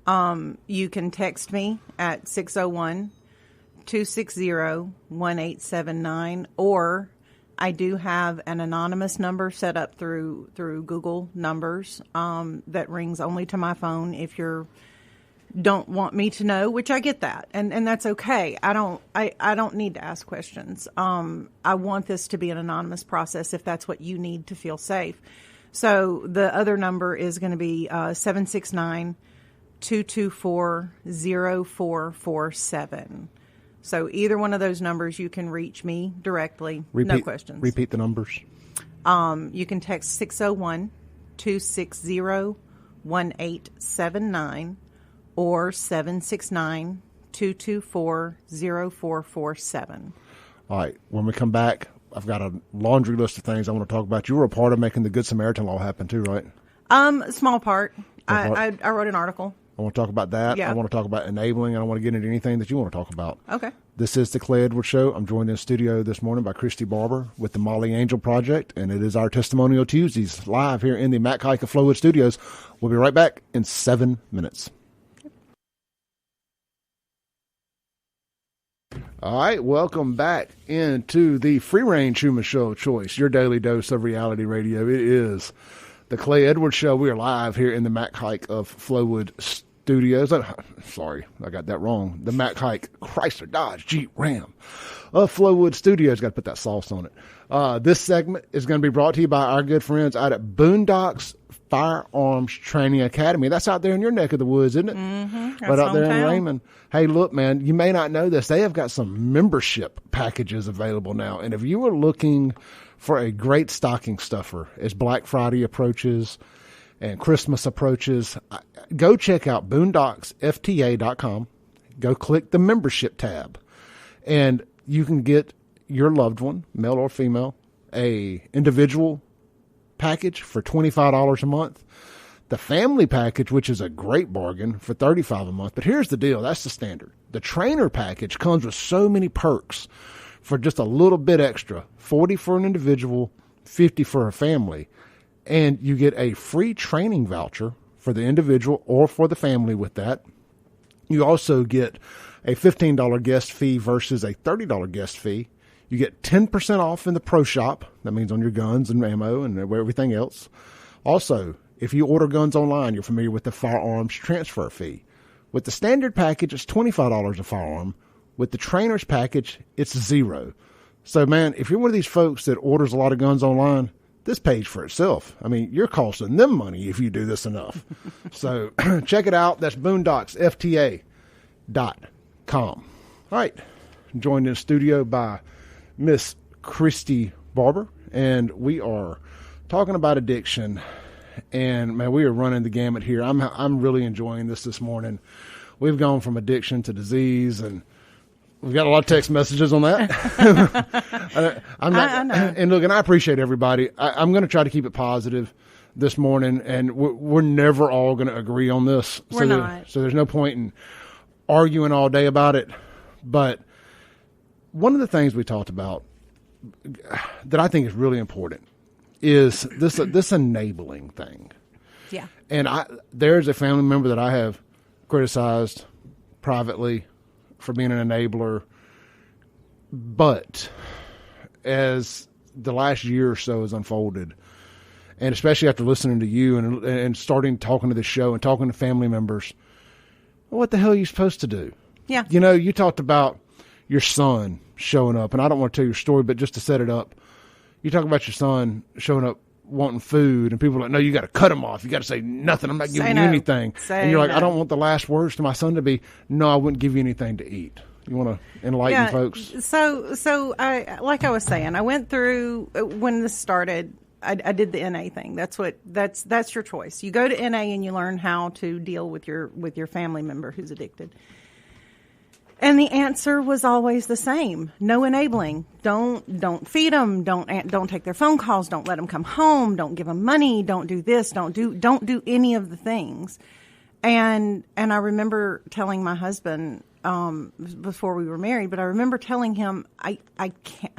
You can text me at 601-260-1879, or I do have an anonymous number set up through Google Numbers that rings only to my phone if you're don't want me to know, which I get that, and that's okay. I don't need to ask questions. I want this to be an anonymous process if that's what you need to feel safe. So the other number is going to be 769-224-0447. So either one of those numbers, you can reach me directly. No questions. Repeat the numbers. You can text 601-260-1879. or 769-224-0447. All right. When we come back, I've got a laundry list of things I want to talk about. You were a part of making the Good Samaritan Law happen too, right? Small part. I wrote an article. I want to talk about that. Yeah. I want to talk about enabling. I don't want to get into anything that you want to talk about. Okay. This is the Clay Edwards Show. I'm joined in studio this morning by Christi Barber with the Molly Angel Project, and it is our Testimonial Tuesdays live here in the Matt Kike of Flowwood Studios. We'll be right back in 7 minutes. All right, welcome back into the free-range human show of choice, your daily dose of reality radio. It is the Clay Edwards Show. We are live here in the Matt Kike of Flowwood Studios. Sorry, I got that wrong. The Matt Kike Chrysler Dodge Jeep Ram of Flowwood Studios. Got to put that sauce on it. This segment is going to be brought to you by our good friends out at Boondocks Firearms Training Academy. That's out there in your neck of the woods, isn't it? Mm-hmm. Right out there in Raymond. Hey, look, man, you may not know this. They have got some membership packages available now. And if you are looking for a great stocking stuffer as Black Friday approaches and Christmas approaches, go check out boondocksfta.com. Go click the membership tab, and you can get your loved one, male or female, a individual package for $25 a month, the family package, which is a great bargain, for $35 a month. But here's the deal. That's the standard. The trainer package comes with so many perks for just a little bit extra, $40 for an individual, $50 for a family. And you get a free training voucher for the individual or for the family with that. You also get a $15 guest fee versus a $30 guest fee. You get 10% off in the pro shop. That means on your guns and ammo and everything else. Also, if you order guns online, you're familiar with the firearms transfer fee. With the standard package, it's $25 a firearm. With the trainer's package, it's $0. So, man, if you're one of these folks that orders a lot of guns online, this pays for itself. I mean, you're costing them money if you do this enough. So check it out. That's boondocksfta.com. All right. I'm joined in the studio by Miss Christi Barber, and we are talking about addiction. And, man, we are running the gamut here. I'm really enjoying this morning. We've gone from addiction to disease, and we've got a lot of text messages on that. I know. And look, and I appreciate everybody. I'm going to try to keep it positive this morning, and we're never all going to agree on this. We're not. So there's no point in arguing all day about it. But one of the things we talked about that I think is really important is this enabling thing. Yeah. And there's a family member that I have criticized privately for being an enabler, but as the last year or so has unfolded, and especially after listening to you and starting talking to the show and talking to family members, what the hell are you supposed to do? Yeah. You know, you talked about your son showing up, and I don't want to tell your story, but just to set it up, you talk about your son showing up wanting food, and people are like, no, you got to cut him off. You got to say nothing. I'm not giving you anything. And you're like, I don't want the last words to my son to be, no, I wouldn't give you anything to eat. You want to enlighten folks? So like I was saying, I went through, when this started, I did the NA thing. That's your choice. You go to NA and you learn how to deal with your family member who's addicted. And the answer was always the same: no enabling. Don't feed them. Don't take their phone calls. Don't let them come home. Don't give them money. Don't do this. Don't do any of the things. And I remember telling my husband before we were married, but I remember telling him I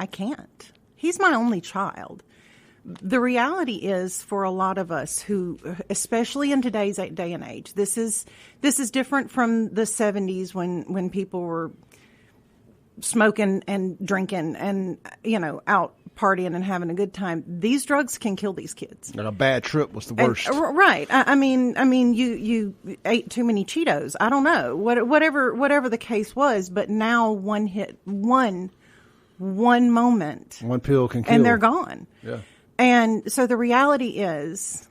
can't. He's my only child. The reality is, for a lot of us who, especially in today's day and age, this is different from the 70s when people were smoking and drinking and, out partying and having a good time. These drugs can kill these kids. And a bad trip was the worst. Right. I mean, you ate too many Cheetos. I don't know. Whatever the case was, but now one hit, one moment. One pill can kill. And they're gone. Yeah. And so the reality is,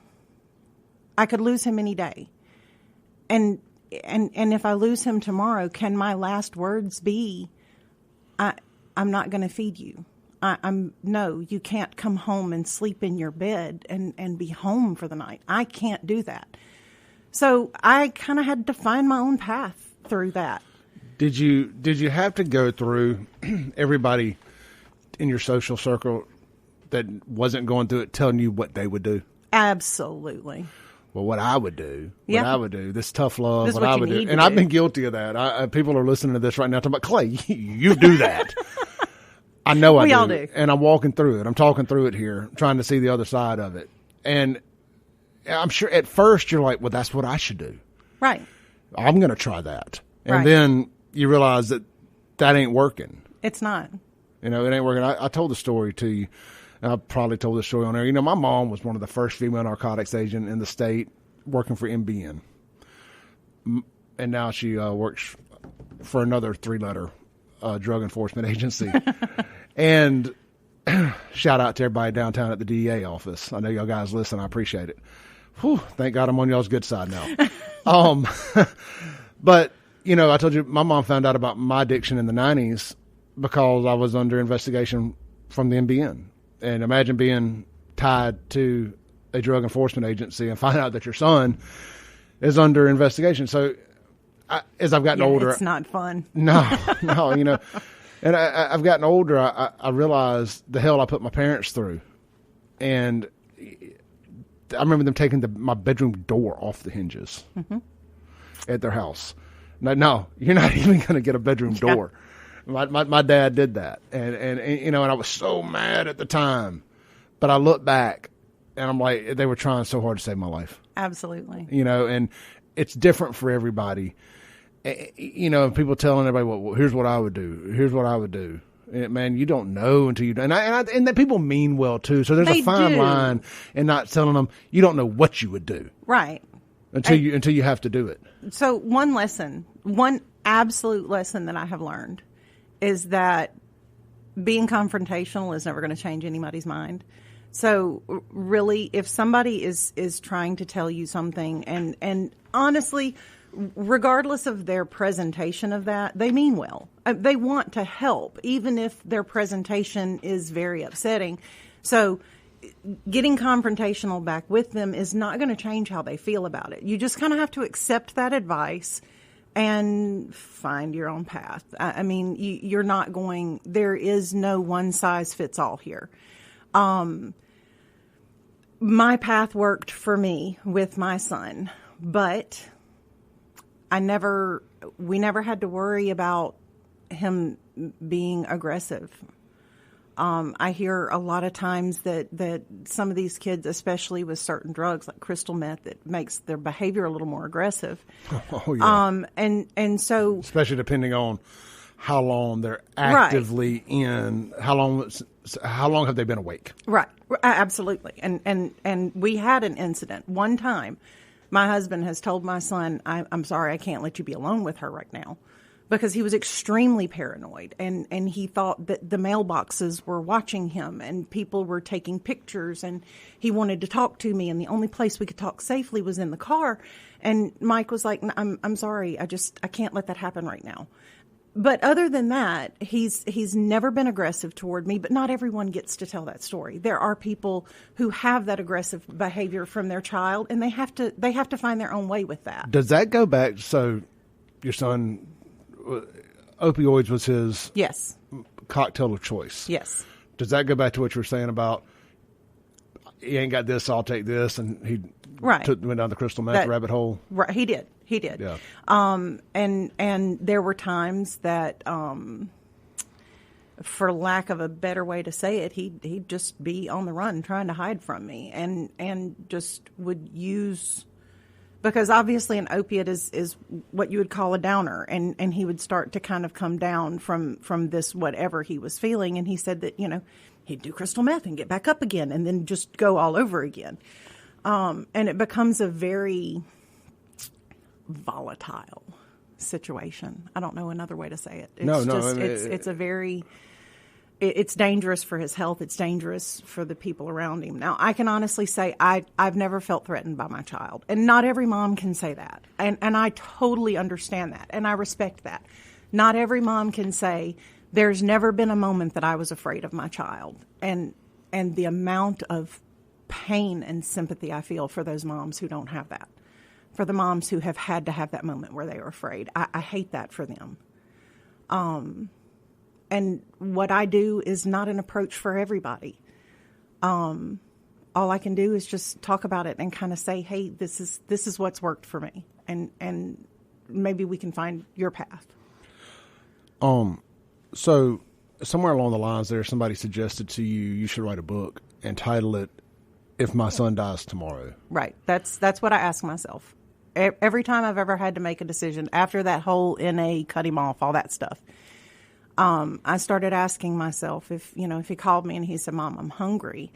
I could lose him any day. And if I lose him tomorrow, can my last words be, I'm not going to feed you. No, you can't come home and sleep in your bed and be home for the night. I can't do that. So I kind of had to find my own path through that. Did you have to go through everybody in your social circle that wasn't going through it telling you what they would do? Absolutely. Well, what I would do, this tough love, this what I would do. And I've been guilty of that. People are listening to this right now talking about, Clay, you do that. I know I do. We all do. And I'm walking through it. I'm talking through it here, trying to see the other side of it. And I'm sure at first you're like, well, that's what I should do. Right. I'm going to try that. And then you realize that ain't working. It's not. It ain't working. I told the story to you. I probably told this story on air. My mom was one of the first female narcotics agent in the state working for MBN. And now she works for another 3-letter drug enforcement agency. And shout out to everybody downtown at the DEA office. I know y'all guys listen. I appreciate it. Whew, thank God I'm on y'all's good side now. But, you know, I told you my mom found out about my addiction in the 90s because I was under investigation from the NBN. And imagine being tied to a drug enforcement agency and find out that your son is under investigation. So as I've gotten older, it's not fun. No, you know, and I've gotten older. I realized the hell I put my parents through. And I remember them taking my bedroom door off the hinges at their house. No, you're not even going to get a bedroom door. My dad did that. And, you know, and I was so mad at the time, but I look back and I'm like, they were trying so hard to save my life. Absolutely. You know, and it's different for everybody. You know, people telling everybody, well, here's what I would do. Here's what I would do. And, man, you don't know until you do. And that people mean well too. So there's a fine line in not telling them you don't know what you would do. Right. Until you have to do it. So one absolute lesson that I have learned is that being confrontational is never going to change anybody's mind. So really, if somebody is trying to tell you something, and honestly, regardless of their presentation of that, they mean well. They want to help, even if their presentation is very upsetting. So getting confrontational back with them is not going to change how they feel about it. You just kind of have to accept that advice and find your own path. I mean, you're not going, there is no one size fits all here. My path worked for me with my son, but we never had to worry about him being aggressive. I hear a lot of times that some of these kids, especially with certain drugs like crystal meth, it makes their behavior a little more aggressive. Oh yeah. And so, especially depending on how long they're actively in, how long have they been awake? Right. Absolutely. And we had an incident one time. My husband has told my son, I'm sorry, I can't let you be alone with her right now, because he was extremely paranoid and he thought that the mailboxes were watching him and people were taking pictures, and he wanted to talk to me, and the only place we could talk safely was in the car. And Mike was like, I'm sorry, I can't let that happen right now. But other than that, he's never been aggressive toward me, but not everyone gets to tell that story. There are people who have that aggressive behavior from their child, and they have to find their own way with that. Does that go back? So your son, opioids was his cocktail of choice. Yes. Does that go back to what you were saying about he ain't got this, so I'll take this, and he went down the crystal meth rabbit hole? Right, he did. Yeah. And there were times that, for lack of a better way to say it, he'd just be on the run trying to hide from me, and just would use, because obviously an opiate is what you would call a downer, and he would start to kind of come down from this whatever he was feeling, and he said that, you know, he'd do crystal meth and get back up again and then just go all over again. And it becomes a very volatile situation. I don't know another way to say it. It's dangerous for his health. It's dangerous for the people around him. Now, I can honestly say I've never felt threatened by my child. And not every mom can say that. And I totally understand that. And I respect that. Not every mom can say, there's never been a moment that I was afraid of my child. And the amount of pain and sympathy I feel for those moms who don't have that. For the moms who have had to have that moment where they were afraid. I hate that for them. And what I do is not an approach for everybody. All I can do is just talk about it and kind of say, hey, this is what's worked for me. And maybe we can find your path. So somewhere along the lines there, somebody suggested to you should write a book and title it, If My Son Dies Tomorrow. Right. That's what I ask myself. Every time I've ever had to make a decision after that whole NA, cut him off, all that stuff, I started asking myself if he called me and he said, Mom, I'm hungry,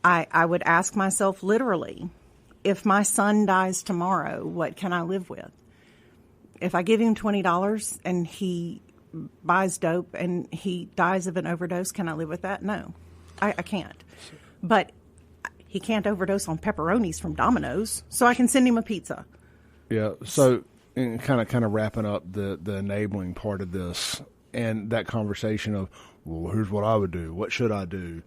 I would ask myself literally, if my son dies tomorrow, what can I live with? If I give him $20 and he buys dope and he dies of an overdose, can I live with that? No, I can't. But he can't overdose on pepperonis from Domino's, so I can send him a pizza. Yeah. So, kind of wrapping up the enabling part of this and that conversation of, well, here's what I would do. What should I do?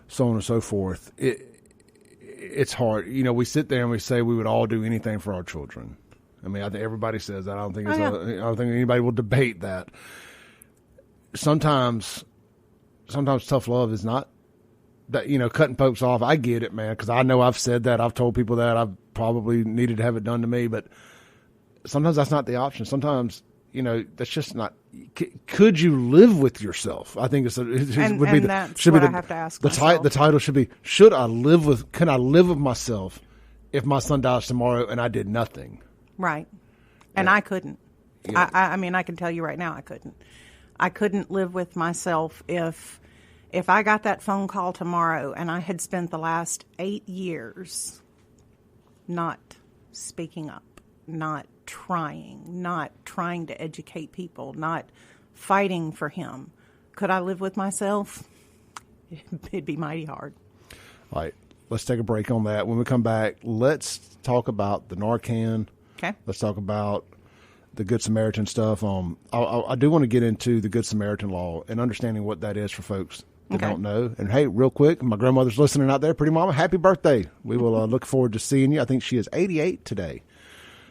So on and so forth. It's hard. You know, we sit there and we say we would all do anything for our children. I mean, I think everybody says that. I don't think anybody will debate that. Sometimes tough love is not that, you know, cutting folks off. I get it, man, because I know I've said that. I've told people that. I've probably needed to have it done to me, but sometimes that's not the option. Sometimes, you know, that's just not. Could you live with yourself? I think I have to ask myself. The title should be, can I live with myself if my son dies tomorrow and I did nothing? Right. And I couldn't. Yeah. I mean, I can tell you right now, I couldn't. I couldn't live with myself if I got that phone call tomorrow and I had spent the last 8 years not speaking up, not trying to educate people, not fighting for him. Could I live with myself? It'd be mighty hard. All right. Let's take a break on that. When we come back, let's talk about the Narcan. Okay. Let's talk about the Good Samaritan stuff. I do want to get into the Good Samaritan law and understanding what that is for folks that don't know. And hey, real quick, my grandmother's listening out there. Pretty Mama, happy birthday. We will look forward to seeing you. I think she is 88 today.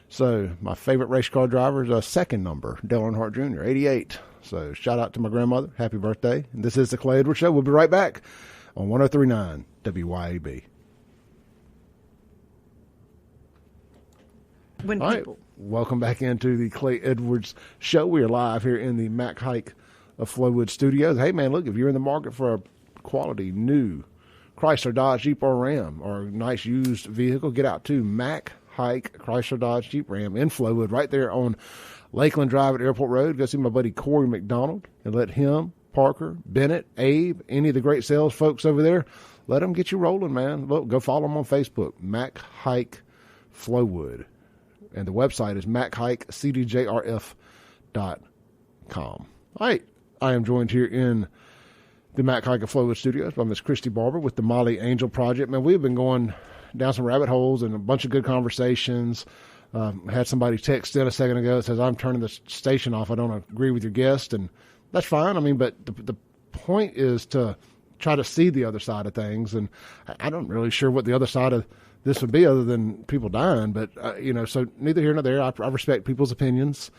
So my favorite race car driver is a second number, Dale Earnhardt Jr., 88. So shout out to my grandmother. Happy birthday. And this is the Clay Edwards Show. We'll be right back on 103.9 WYAB. All right. Welcome back into the Clay Edwards Show. We are live here in the Mac Hike of Flowwood Studios. Hey, man, look, if you're in the market for a quality new Chrysler, Dodge, Jeep, or Ram, or a nice used vehicle, get out to Mac Hike Chrysler, Dodge, Jeep, Ram in Flowwood, right there on Lakeland Drive at Airport Road. Go see my buddy Corey McDonald and let him, Parker, Bennett, Abe, any of the great sales folks over there, let them get you rolling, man. Look, go follow them on Facebook, Mac Hike Flowwood. And the website is machikecdjrf.com. All right. I am joined here in the Mac Hike of Flowwood Studios by Miss Christi Barber with the Molly Angel Project. Man, we've been going down some rabbit holes and a bunch of good conversations. Had somebody text in a second ago that says, I'm turning the station off. I don't agree with your guest. And that's fine. I mean, but the point is to try to see the other side of things. And I'm not really sure what the other side of this would be other than people dying. But, so neither here nor there. I respect people's opinions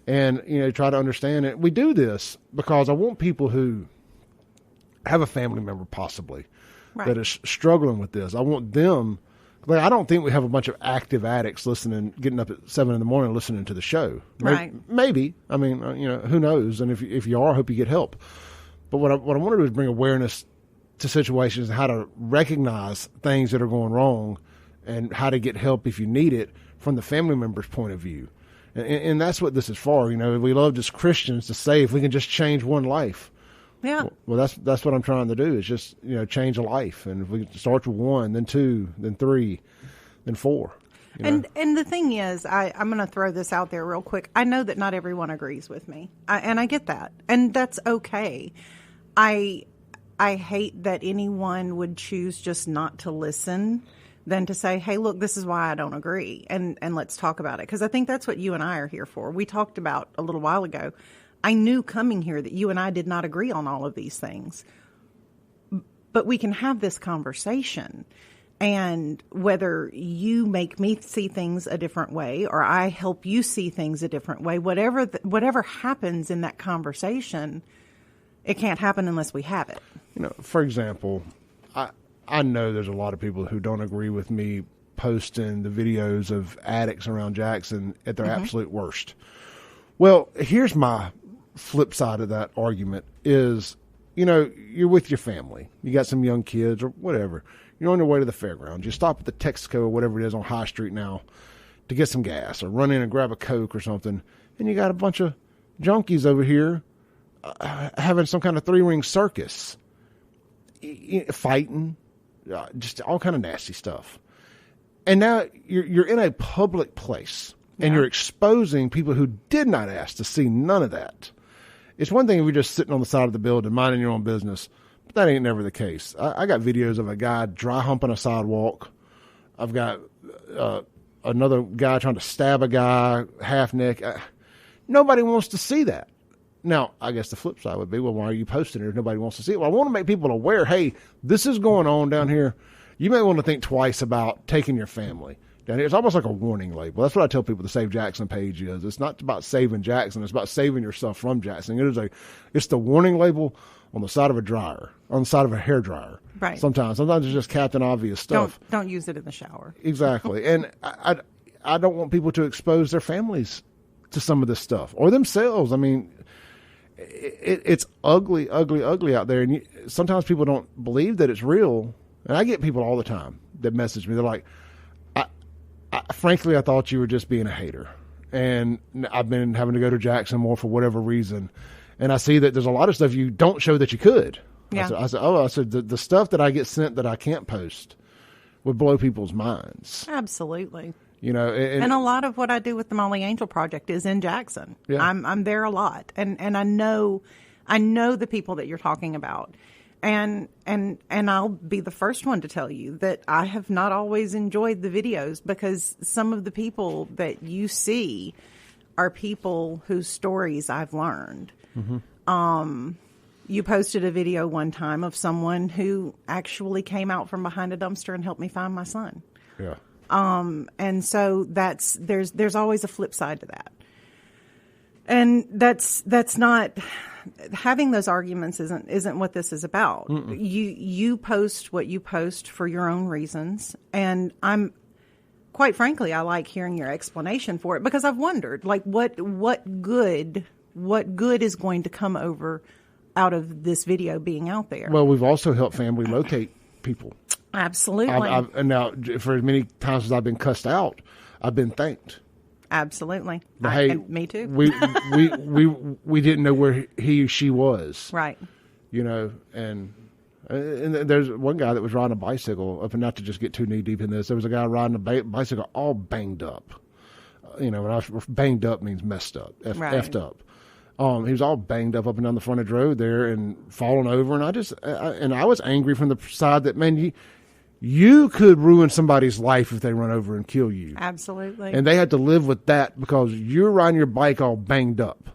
and, try to understand it. We do this because I want people who have a family member possibly that is struggling with this. I want them. Like, I don't think we have a bunch of active addicts getting up at 7 a.m. listening to the show. Maybe. I mean, who knows? And if you are, I hope you get help. But what I want to do is bring awareness to situations and how to recognize things that are going wrong and how to get help if you need it from the family member's point of view. And that's what this is for. We love as Christians to say if we can just change one life. Yeah. Well, that's what I'm trying to do is just, change a life. And if we start with 1, then 2, then 3, then 4. And the thing is, I'm going to throw this out there real quick. I know that not everyone agrees with me. And I get that. And that's okay. I hate that anyone would choose just not to listen than to say, hey, look, this is why I don't agree. And let's talk about it. Because I think that's what you and I are here for. We talked about a little while ago. I knew coming here that you and I did not agree on all of these things. But we can have this conversation. And whether you make me see things a different way or I help you see things a different way, whatever happens in that conversation, it can't happen unless we have it. For example, I know there's a lot of people who don't agree with me posting the videos of addicts around Jackson at their absolute worst. Well, here's my flip side of that argument is, you're with your family. You got some young kids or whatever. You're on your way to the fairgrounds. You stop at the Texaco or whatever it is on High Street now to get some gas or run in and grab a Coke or something. And you got a bunch of junkies over here having some kind of 3-ring circus, fighting, just all kind of nasty stuff. And now you're in a public place and you're exposing people who did not ask to see none of that. It's one thing if you're just sitting on the side of the building, minding your own business. That ain't never the case. I got videos of a guy dry humping a sidewalk. I've got another guy trying to stab a guy half neck. Nobody wants to see that. Now, I guess the flip side would be, well, why are you posting it if nobody wants to see it? Well, I want to make people aware, hey, this is going on down here. You may want to think twice about taking your family down here. It's almost like a warning label. That's what I tell people the Save Jackson page is. It's not about saving Jackson. It's about saving yourself from Jackson. It's the warning label on the side of a dryer, on the side of a hair dryer. Right. Sometimes it's just Captain Obvious stuff. Don't use it in the shower. Exactly. And I don't want people to expose their families to some of this stuff or themselves. I mean, it's ugly, ugly, ugly out there. And sometimes people don't believe that it's real. And I get people all the time that message me. They're like, frankly, I thought you were just being a hater. And I've been having to go to Jackson more for whatever reason. And I see that there's a lot of stuff you don't show that you could. Yeah. I said, the stuff that I get sent that I can't post would blow people's minds. Absolutely. You know, and a lot of what I do with the Molly Angel Project is in Jackson. Yeah. I'm there a lot, and I know the people that you're talking about, and I'll be the first one to tell you that I have not always enjoyed the videos because some of the people that you see are people whose stories I've learned. Mm-hmm. You posted a video one time of someone who actually came out from behind a dumpster and helped me find my son. Yeah. And so there's always a flip side to that. And that's not, having those arguments isn't what this is about. Mm-mm. You post what you post for your own reasons. And quite frankly, I like hearing your explanation for it because I've wondered, like, what good is going to come out of this video being out there? Well, we've also helped family locate people. Absolutely. And now, for as many times as I've been cussed out, I've been thanked. Absolutely. Hey, me too. we didn't know where she was. Right. You know, and there's one guy that was riding a bicycle up, and not to just get too knee deep in this, there was a guy riding a bicycle all banged up. You know, banged up means messed up, effed up. He was all banged up and down the front of the road there and falling over. And I was angry from the side that, man, you could ruin somebody's life if they run over and kill you. Absolutely. And they had to live with that because you're riding your bike all banged up.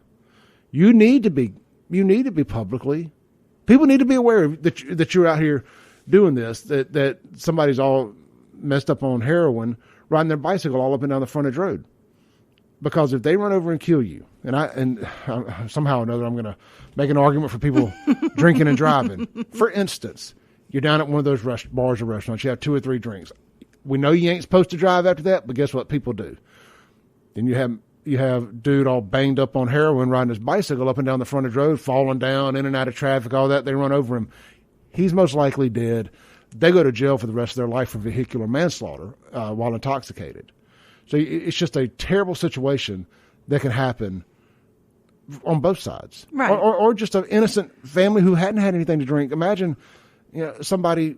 You need to be publicly. People need to be aware that you're out here doing this, that somebody's all messed up on heroin, riding their bicycle all up and down the front of the road. Because if they run over and kill you, and somehow or another I'm going to make an argument for people drinking and driving. For instance, you're down at one of those bars or restaurants, you have 2 or 3 drinks. We know you ain't supposed to drive after that, but guess what people do? Then you have dude all banged up on heroin riding his bicycle up and down the front of the road, falling down, in and out of traffic, all that. They run over him. He's most likely dead. They go to jail for the rest of their life for vehicular manslaughter while intoxicated. So it's just a terrible situation that can happen on both sides. Right. Or just an innocent family who hadn't had anything to drink. Imagine, somebody,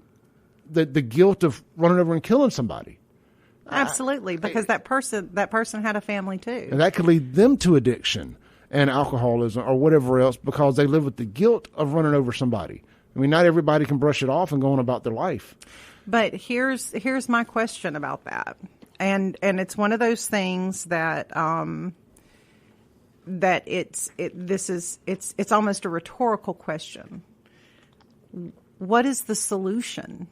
the guilt of running over and killing somebody. Absolutely, because that person had a family too. And that could lead them to addiction and alcoholism or whatever else because they live with the guilt of running over somebody. I mean, not everybody can brush it off and go on about their life. But here's my question about that. And it's one of those things that it's almost a rhetorical question. What is the solution?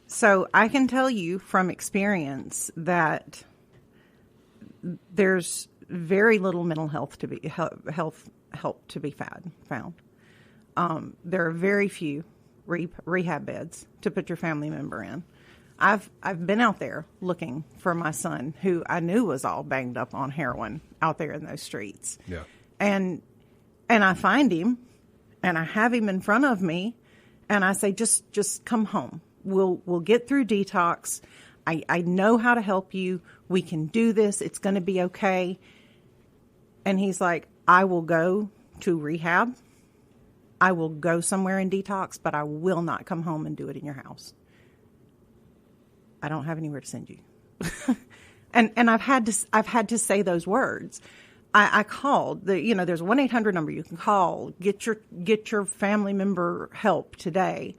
So I can tell you from experience that there's very little mental health help to be found. There are very few rehab beds to put your family member in. I've been out there looking for my son, who I knew was all banged up on heroin out there in those streets. Yeah. And I find him, and I have him in front of me, and I say, just come home. We'll get through detox. I know how to help you. We can do this. It's going to be okay. And he's like, I will go to rehab. I will go somewhere in detox, but I will not come home and do it in your house. I don't have anywhere to send you. and I've had to say those words. I called there's a 1-800 number you can call, get your family member help today.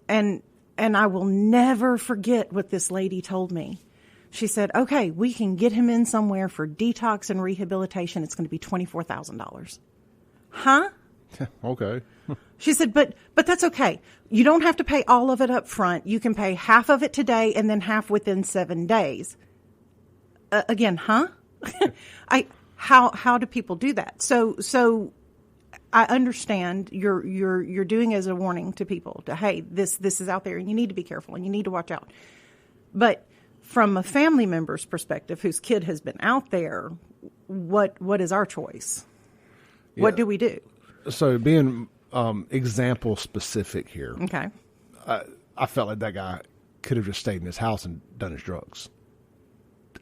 And I will never forget what this lady told me. She said, okay, we can get him in somewhere for detox and rehabilitation. It's going to be $24,000. Huh? Okay. She said, but that's okay. You don't have to pay all of it up front. You can pay half of it today and then half within 7 days. Again, huh? How do people do that? So I understand you're doing as a warning to people to, hey, this is out there and you need to be careful and you need to watch out. But from a family member's perspective whose kid has been out there, what is our choice? Yeah. What do we do? So being example specific here. Okay. I felt like that guy could have just stayed in his house and done his drugs.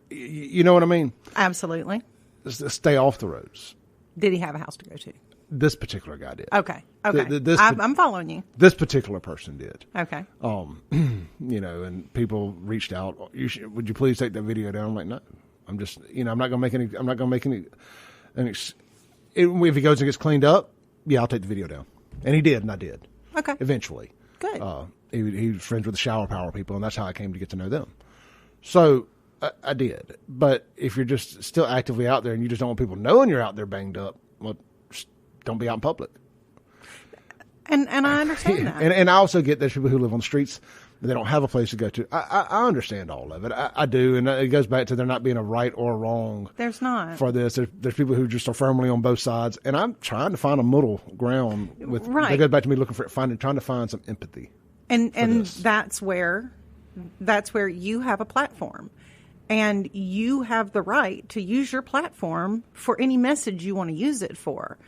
You know what I mean? Absolutely. Stay off the roads. Did he have a house to go to? This particular guy did. Okay. I'm following you. This particular person did. Okay. And people reached out. Would you please take that video down? I'm like, no. I'm just, I'm not going to make any. If he goes and gets cleaned up, yeah, I'll take the video down. And he did, and I did. Okay. Eventually. Good. He was friends with the shower power people, and that's how I came to get to know them. So I did. But if you're just still actively out there and you just don't want people knowing you're out there banged up, well, just don't be out in public. And I understand that. And I also get there's people who live on the streets and they don't have a place to go to. I understand all of it. I do. And it goes back to there not being a right or a wrong. There's not. For this. There's people who just are firmly on both sides. And I'm trying to find a middle ground with, right. It goes back to me looking for trying to find some empathy. And that's where you have a platform. And you have the right to use your platform for any message you want to use it for.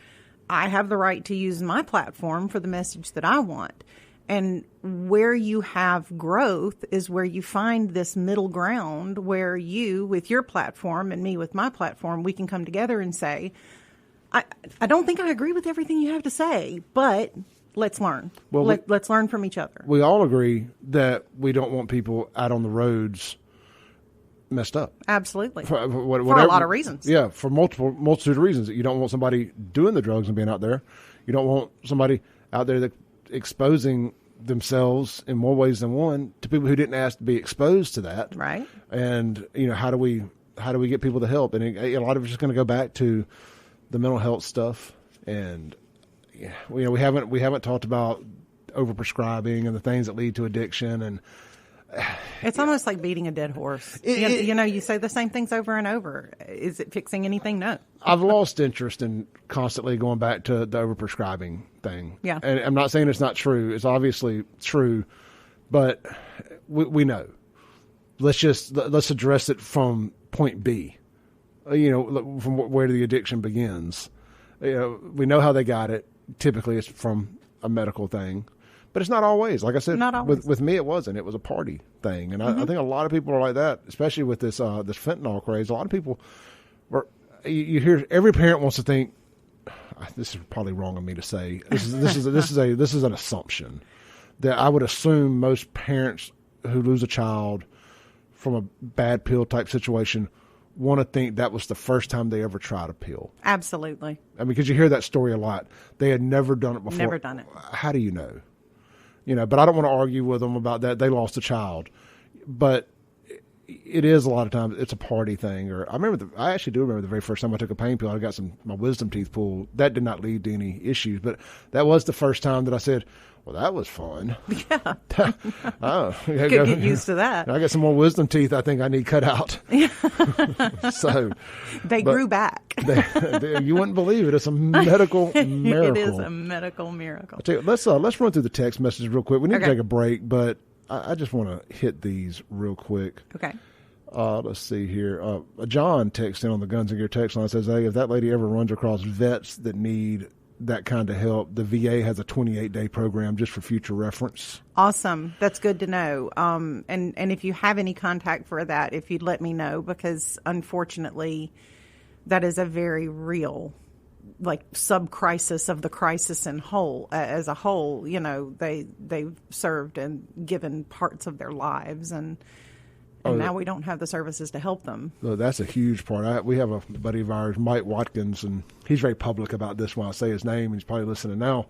I have the right to use my platform for the message that I want. And where you have growth is where you find this middle ground where you, with your platform and me with my platform, we can come together and say, I don't think I agree with everything you have to say, but let's learn. Well, let's learn from each other. We all agree that we don't want people out on the roads messed up. Absolutely. For a lot of reasons. Yeah, for multitude of reasons. You don't want somebody doing the drugs and being out there. You don't want somebody out there that exposing themselves in more ways than one to people who didn't ask to be exposed to that. Right. And how do we get people the help? And a lot of it's just going to go back to the mental health stuff. And we haven't talked about overprescribing and the things that lead to addiction. And it's almost like beating a dead horse. You say the same things over and over. Is it fixing anything? No. I've lost interest in constantly going back to the overprescribing thing. Yeah. And I'm not saying it's not true. It's obviously true, but we know. Let's address it from point B. From where the addiction begins. We know how they got it. Typically, it's from a medical thing. But it's not always. Like I said, not always. With me, it wasn't. It was a party thing. And I think a lot of people are like that, especially with this fentanyl craze. A lot of people, you hear every parent wants to think, this is probably wrong of me to say. This is an assumption that I would assume most parents who lose a child from a bad pill type situation want to think that was the first time they ever tried a pill. Absolutely. I mean, because you hear that story a lot. They had never done it before. Never done it. How do you know? But I don't want to argue with them about that. They lost a child. But it is a lot of times it's a party thing. Or I actually do remember the very first time I took a pain pill, I got my wisdom teeth pulled. That did not lead to any issues. But that was the first time that I said, well, that was fun. Yeah. Could get used to that. I got some more wisdom teeth I think I need cut out. So they grew back. You wouldn't believe it. It's a medical miracle. It is a medical miracle. I'll tell you, let's run through the text messages real quick. We need to take a break, but I just want to hit these real quick. Okay. Let's see here. John texts in on the Guns and Gear text line, says, hey, if that lady ever runs across vets that need that kind of help, the VA has a 28-day program just for future reference. Awesome. That's good to know. And if you have any contact for that, if you'd let me know, because unfortunately that is a very real sub-crisis of the crisis as a whole. They've served and given parts of their lives, and And now we don't have the services to help them. So that's a huge part. We have a buddy of ours, Mike Watkins, and he's very public about this when I say his name. He's probably listening now.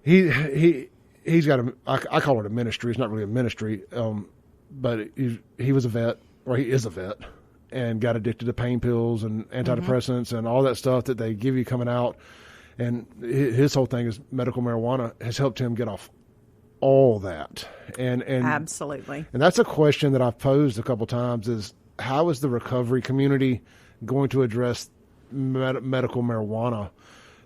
He's got I call it a ministry. It's not really a ministry, but he was a vet, or he is a vet, and got addicted to pain pills and antidepressants and all that stuff that they give you coming out. And his whole thing is medical marijuana has helped him get off all that. And absolutely. And that's a question that I've posed a couple times: is how is the recovery community going to address medical marijuana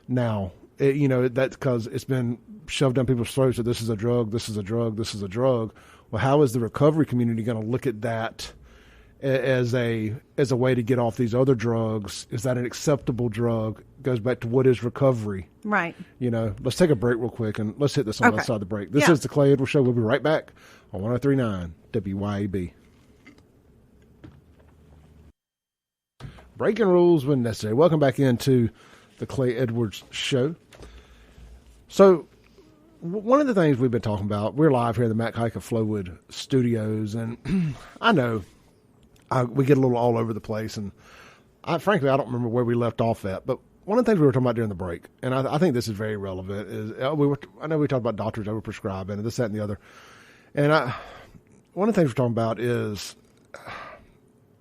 now? That's because it's been shoved down people's throats that this is a drug, this is a drug, this is a drug. Well, how is the recovery community going to look at that as a way to get off these other drugs? Is that an acceptable drug? Goes back to what is recovery. Right. Let's take a break real quick and let's hit this on the side of the break. This is the Clay Edwards Show. We'll be right back on 103.9 WYAB. Breaking rules when necessary. Welcome back into the Clay Edwards Show. So, one of the things we've been talking about, we're live here at the Matt Hike of Flowwood Studios, and I know we get a little all over the place, and frankly, I don't remember where we left off at, but one of the things we were talking about during the break, and I think this is very relevant, is I know we talked about doctors overprescribing and this, that, and the other, and one of the things we're talking about is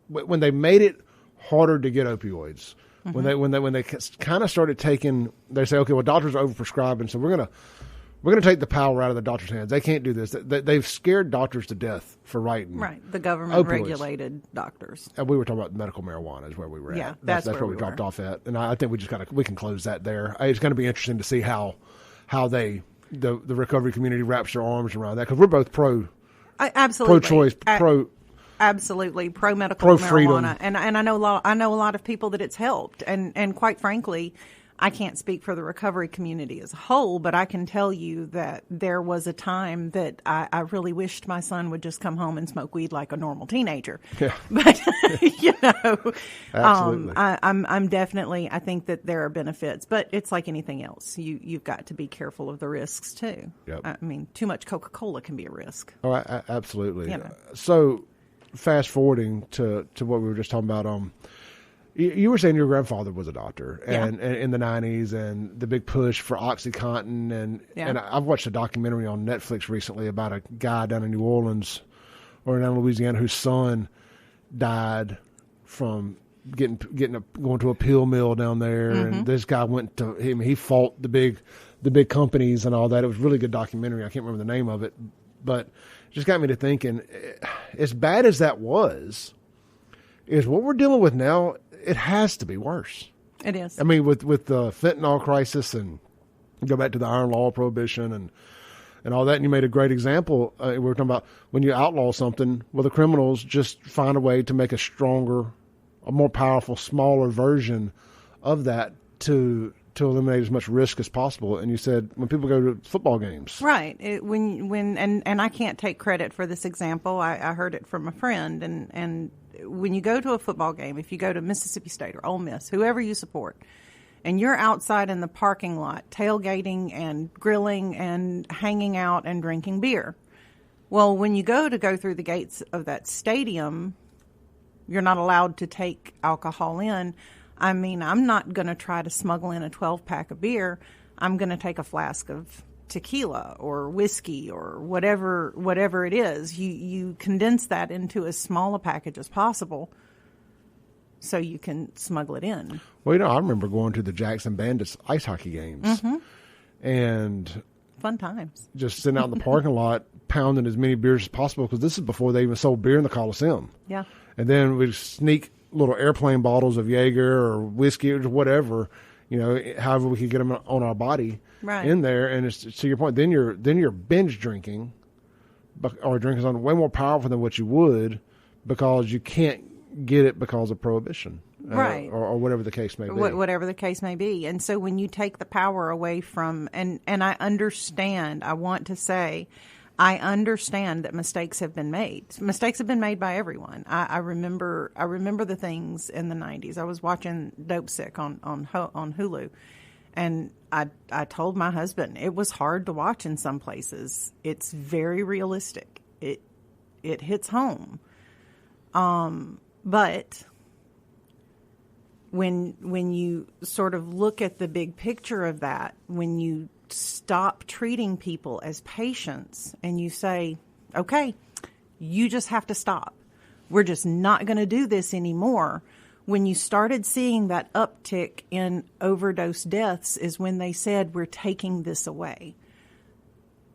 when they made it harder to get opioids. Mm-hmm. When they kind of started taking, they say, okay, well, doctors are overprescribing, so we're gonna take the power out of the doctors' hands. They can't do this. They've scared doctors to death for writing. Right, the government regulated doctors. And we were talking about medical marijuana is where we were at. Yeah, that's where we dropped off at. And I think we can close that there. It's going to be interesting to see how the recovery community wraps their arms around that, because we're both absolutely pro-choice, absolutely pro medical marijuana, freedom. and I know a lot of people that it's helped, and quite frankly, I can't speak for the recovery community as a whole, but I can tell you that there was a time that I really wished my son would just come home and smoke weed like a normal teenager. Yeah. But Absolutely. I'm definitely, I think that there are benefits, but it's like anything else. You've got to be careful of the risks too. Yep. I mean, too much Coca-Cola can be a risk. Oh, absolutely. So, fast forwarding to what we were just talking about, you were saying your grandfather was a doctor, and in the 90s, and the big push for OxyContin, and I've watched a documentary on Netflix recently about a guy down in New Orleans or down in Louisiana whose son died from going to a pill mill down there, and this guy went to him. He fought the big companies and all that. It was a really good documentary. I can't remember the name of it, but it just got me to thinking, as bad as that was, is what we're dealing with now. It has to be worse. It is. I mean, with the fentanyl crisis, and go back to the iron law prohibition and all that. And you made a great example. We were talking about when you outlaw something, well, the criminals just find a way to make a stronger, a more powerful, smaller version of that to eliminate as much risk as possible. And you said when people go to football games, right? And I can't take credit for this example. I heard it from a friend, and when you go to a football game, if you go to Mississippi State or Ole Miss, whoever you support, and you're outside in the parking lot tailgating and grilling and hanging out and drinking beer, well, when you go through the gates of that stadium, you're not allowed to take alcohol in. I mean, I'm not going to try to smuggle in a 12-pack of beer. I'm going to take a flask of tequila or whiskey or whatever it is. You condense that into as small a package as possible so you can smuggle it in. Well, I remember going to the Jackson Bandits ice hockey games and fun times. Just sitting out in the parking lot pounding as many beers as possible, because this is before they even sold beer in the Coliseum. Yeah. And then we'd sneak little airplane bottles of Jaeger or whiskey or whatever, however we could get them on our body in there. And it's, to your point, then you're binge drinking, or drinking something way more powerful than what you would, because you can't get it because of prohibition, right? Or whatever the case may be. Whatever the case may be. And so when you take the power away from, and I understand, I want to say, I understand that mistakes have been made. Mistakes have been made by everyone. I remember the things in the 90s. I was watching Dope Sick on Hulu, and I told my husband it was hard to watch in some places. It's very realistic. It hits home. But when you sort of look at the big picture of that, when you stop treating people as patients and you say, okay, you just have to stop. We're just not going to do this anymore. When you started seeing that uptick in overdose deaths is when they said, we're taking this away.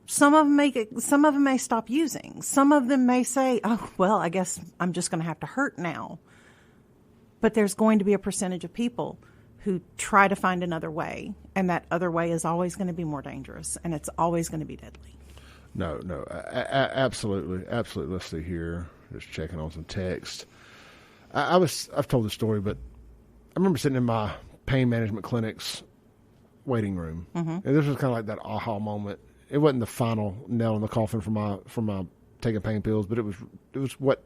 Some of them may stop using. Some of them may say, oh, well, I guess I'm just going to have to hurt now. But there's going to be a percentage of people who try to find another way, and that other way is always going to be more dangerous, and it's always going to be deadly. No, absolutely. Let's see here. Just checking on some text. I've told this story, but I remember sitting in my pain management clinic's waiting room, and this was kind of like that aha moment. It wasn't the final nail in the coffin for my taking pain pills, but it was what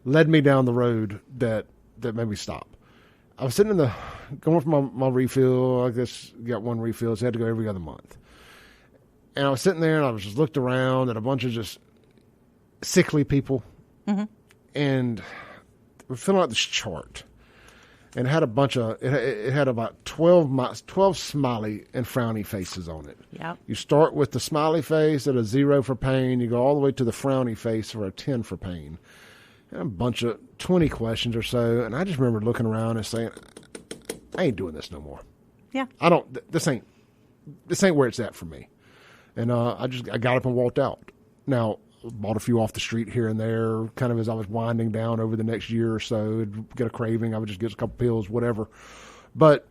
led me down the road that made me stop. I was sitting going for my refill. I guess got one refill, so I had to go every other month. And I was sitting there, and I was just looked around at a bunch of just sickly people, and we're filling out this chart. And it had it had about 12 smiley and frowny faces on it. Yep. You start with the smiley face at a 0 for pain. You go all the way to the frowny face for a 10 for pain. And a bunch of 20 questions or so. And I just remember looking around and saying, I ain't doing this no more. Yeah. This ain't where it's at for me. And I got up and walked out. Now, bought a few off the street here and there, kind of as I was winding down over the next year or so. I'd get a craving, I would just get a couple pills, whatever. But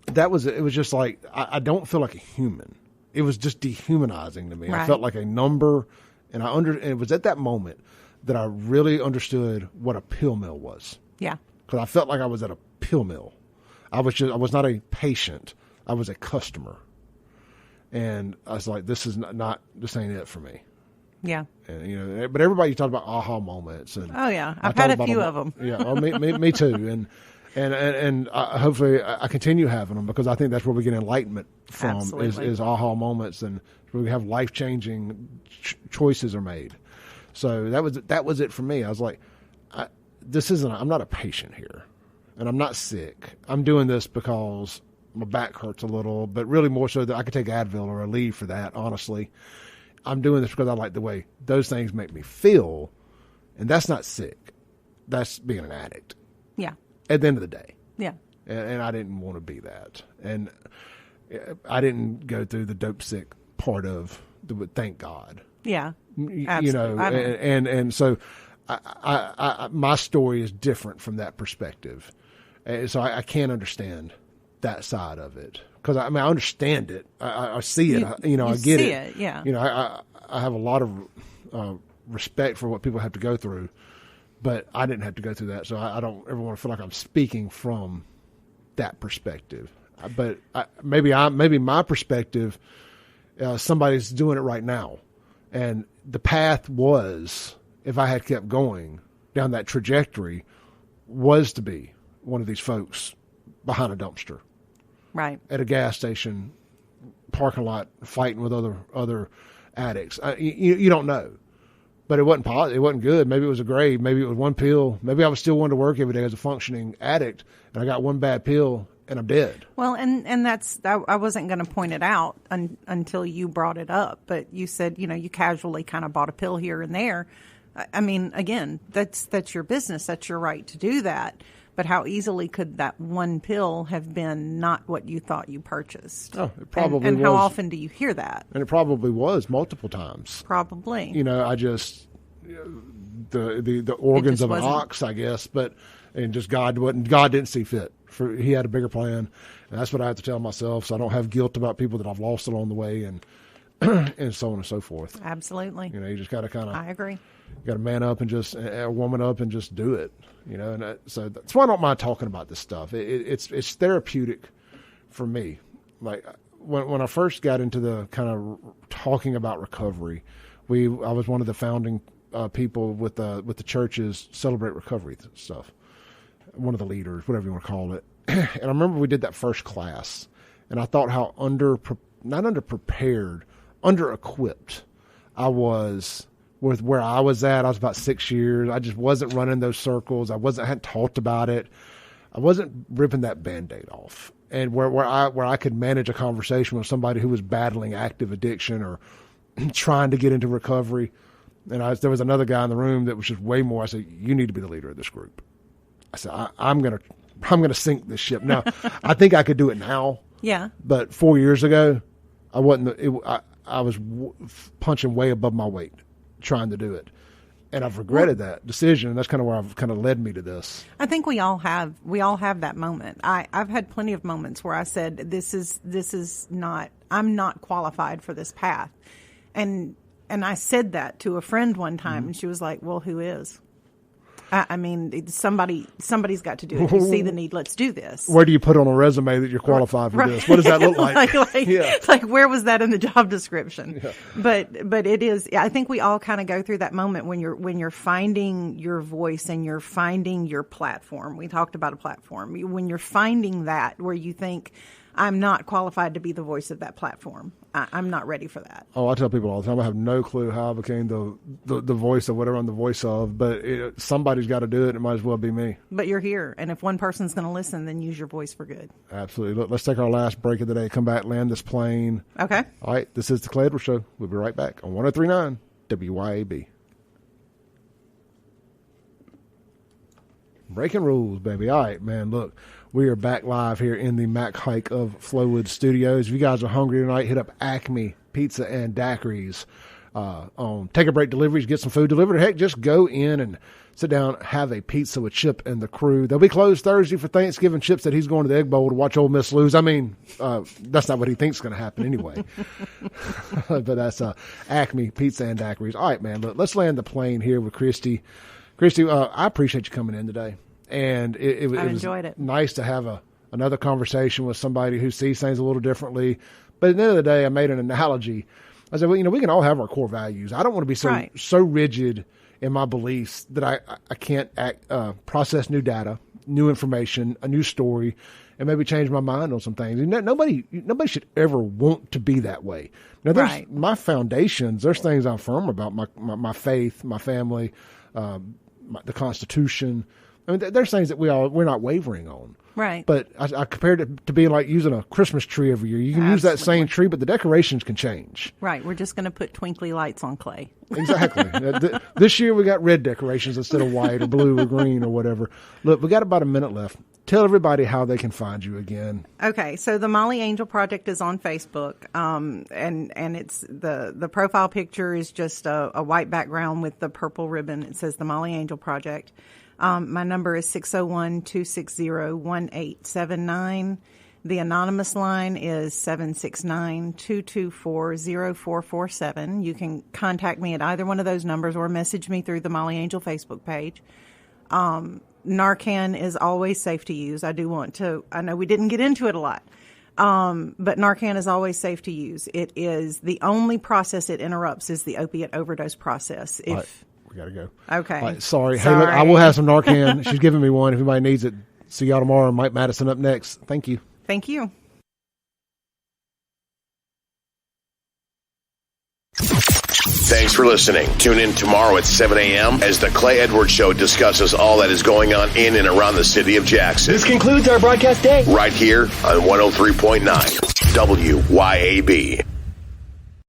it was just like, I don't feel like a human. It was just dehumanizing to me. Right. I felt like a number, and it was at that moment that I really understood what a pill mill was. Yeah. Because I felt like I was at a pill mill. I was not a patient. I was a customer. And I was like, this ain't it for me. Yeah. And, but everybody talked about aha moments. And oh yeah, I've had a few of them. Yeah, me too. And hopefully I continue having them, because I think that's where we get enlightenment from. Is aha moments, and where we have life changing choices are made. So that was it for me. I was like, I'm not a patient here, and I'm not sick. I'm doing this because my back hurts a little, but really more so that I could take Advil or Aleve for that, honestly. I'm doing this because I like the way those things make me feel, and that's not sick. That's being an addict. Yeah. At the end of the day. Yeah. And I didn't want to be that. And I didn't go through the dope sick part of thank God. Yeah. Absolutely. And so my story is different from that perspective. And so I can't understand that side of it. Because I understand it. I see it. I get it. Yeah. I have a lot of respect for what people have to go through, but I didn't have to go through that, so I don't ever want to feel like I'm speaking from that perspective. But maybe my perspective, somebody's doing it right now, and the path was, if I had kept going down that trajectory, was to be one of these folks behind a dumpster. Right. At a gas station parking lot fighting with other addicts. You don't know. But it wasn't positive. It wasn't good. Maybe it was a grade. Maybe it was one pill. Maybe I was still going to work every day as a functioning addict, and I got one bad pill and I'm dead. Well, and that's, I wasn't going to point it out until you brought it up, but you said, you casually kind of bought a pill here and there. I mean, again, that's your business. That's your right to do that. But how easily could that one pill have been not what you thought you purchased? Oh, it probably was. And how often do you hear that? And it probably was multiple times. Probably. I just, the organs of an ox, I guess, and just God didn't see fit. He had a bigger plan. And that's what I have to tell myself, so I don't have guilt about people that I've lost along the way, and and so on and so forth. Absolutely. You just got to kind of. I agree. You got to man up and just woman up and just do it, And so that's why I don't mind talking about this stuff. It's therapeutic for me. Like when I first got into the kind of talking about recovery, I was one of the founding people with the church's Celebrate Recovery stuff. One of the leaders, whatever you want to call it. And I remember we did that first class, and I thought how not underprepared, under-equipped I was with where I was at. I was about 6 years. I just wasn't running those circles. I hadn't talked about it. I wasn't ripping that Band-Aid off. And where I could manage a conversation with somebody who was battling active addiction or trying to get into recovery. And there was another guy in the room that was just way more. I said, you need to be the leader of this group. I said, I'm gonna sink this ship. Now, I think I could do it now. Yeah. But 4 years ago, I wasn't. I was punching way above my weight, trying to do it, and I've regretted that decision. And that's kind of where I've kind of led me to this. I think we all have that moment. I've had plenty of moments where I said, this is not. I'm not qualified for this path, and I said that to a friend one time, and she was like, "Well, who is?" I mean, somebody's got to do it. You see the need. Let's do this. Where do you put on a resume that you're qualified for this? What does that look like? like where was that in the job description? Yeah. But it is. I think we all kind of go through that moment when you're finding your voice and you're finding your platform. We talked about a platform. When you're finding that, where you think, I'm not qualified to be the voice of that platform. I'm not ready for that. Oh, I tell people all the time, I have no clue how I became the voice of whatever I'm the voice of, but somebody's got to do it. It might as well be me. But you're here, and if one person's going to listen, then use your voice for good. Absolutely. Look, let's take our last break of the day. Come back, land this plane. Okay. All right, this is the Clay Edwards Show. We'll be right back on 103.9 WYAB. Breaking rules, baby. All right, man, look. We are back live here in the Mac Hike of Flowwood Studios. If you guys are hungry tonight, hit up Acme Pizza and Daiquiris on Take a Break Deliveries. Get some food delivered. Heck, just go in and sit down, have a pizza with Chip and the crew. They'll be closed Thursday for Thanksgiving. Chip said he's going to the Egg Bowl to watch Ole Miss lose. I mean, that's not what he thinks is going to happen anyway. But that's Acme Pizza and Daiquiris. All right, man, look, let's land the plane here with Christi. Christi, I appreciate you coming in today. And it was nice to have another conversation with somebody who sees things a little differently. But at the end of the day, I made an analogy. I said, well, we can all have our core values. I don't want to be so rigid in my beliefs that I can't process new data, new information, a new story, and maybe change my mind on some things. Nobody should ever want to be that way. Now, there's my foundations. There's things I'm firm about, my faith, my family, the Constitution. I mean, there's things that we're not wavering on. Right. But I compared it to being like using a Christmas tree every year. You can use that same tree, but the decorations can change. Right. We're just going to put twinkly lights on clay. Exactly. This year we got red decorations instead of white or blue or green or whatever. Look, we got about a minute left. Tell everybody how they can find you again. Okay, so the Molly Angel Project is on Facebook, and it's the profile picture is just a white background with the purple ribbon. It says the Molly Angel Project. My number is 601-260-1879. The anonymous line is 769-224-0447. You can contact me at either one of those numbers or message me through the Molly Angel Facebook page. Narcan is always safe to use. I know we didn't get into it a lot, but Narcan is always safe to use. It is the only process it interrupts is the opiate overdose process. We got to go. Okay. Right, sorry. Hey, look, I will have some Narcan. She's giving me one. If anybody needs it, see y'all tomorrow. Mike Madison up next. Thank you. Thank you. Thanks for listening. Tune in tomorrow at 7 a.m. as the Clay Edwards Show discusses all that is going on in and around the city of Jackson. This concludes our broadcast day. Right here on 103.9 WYAB.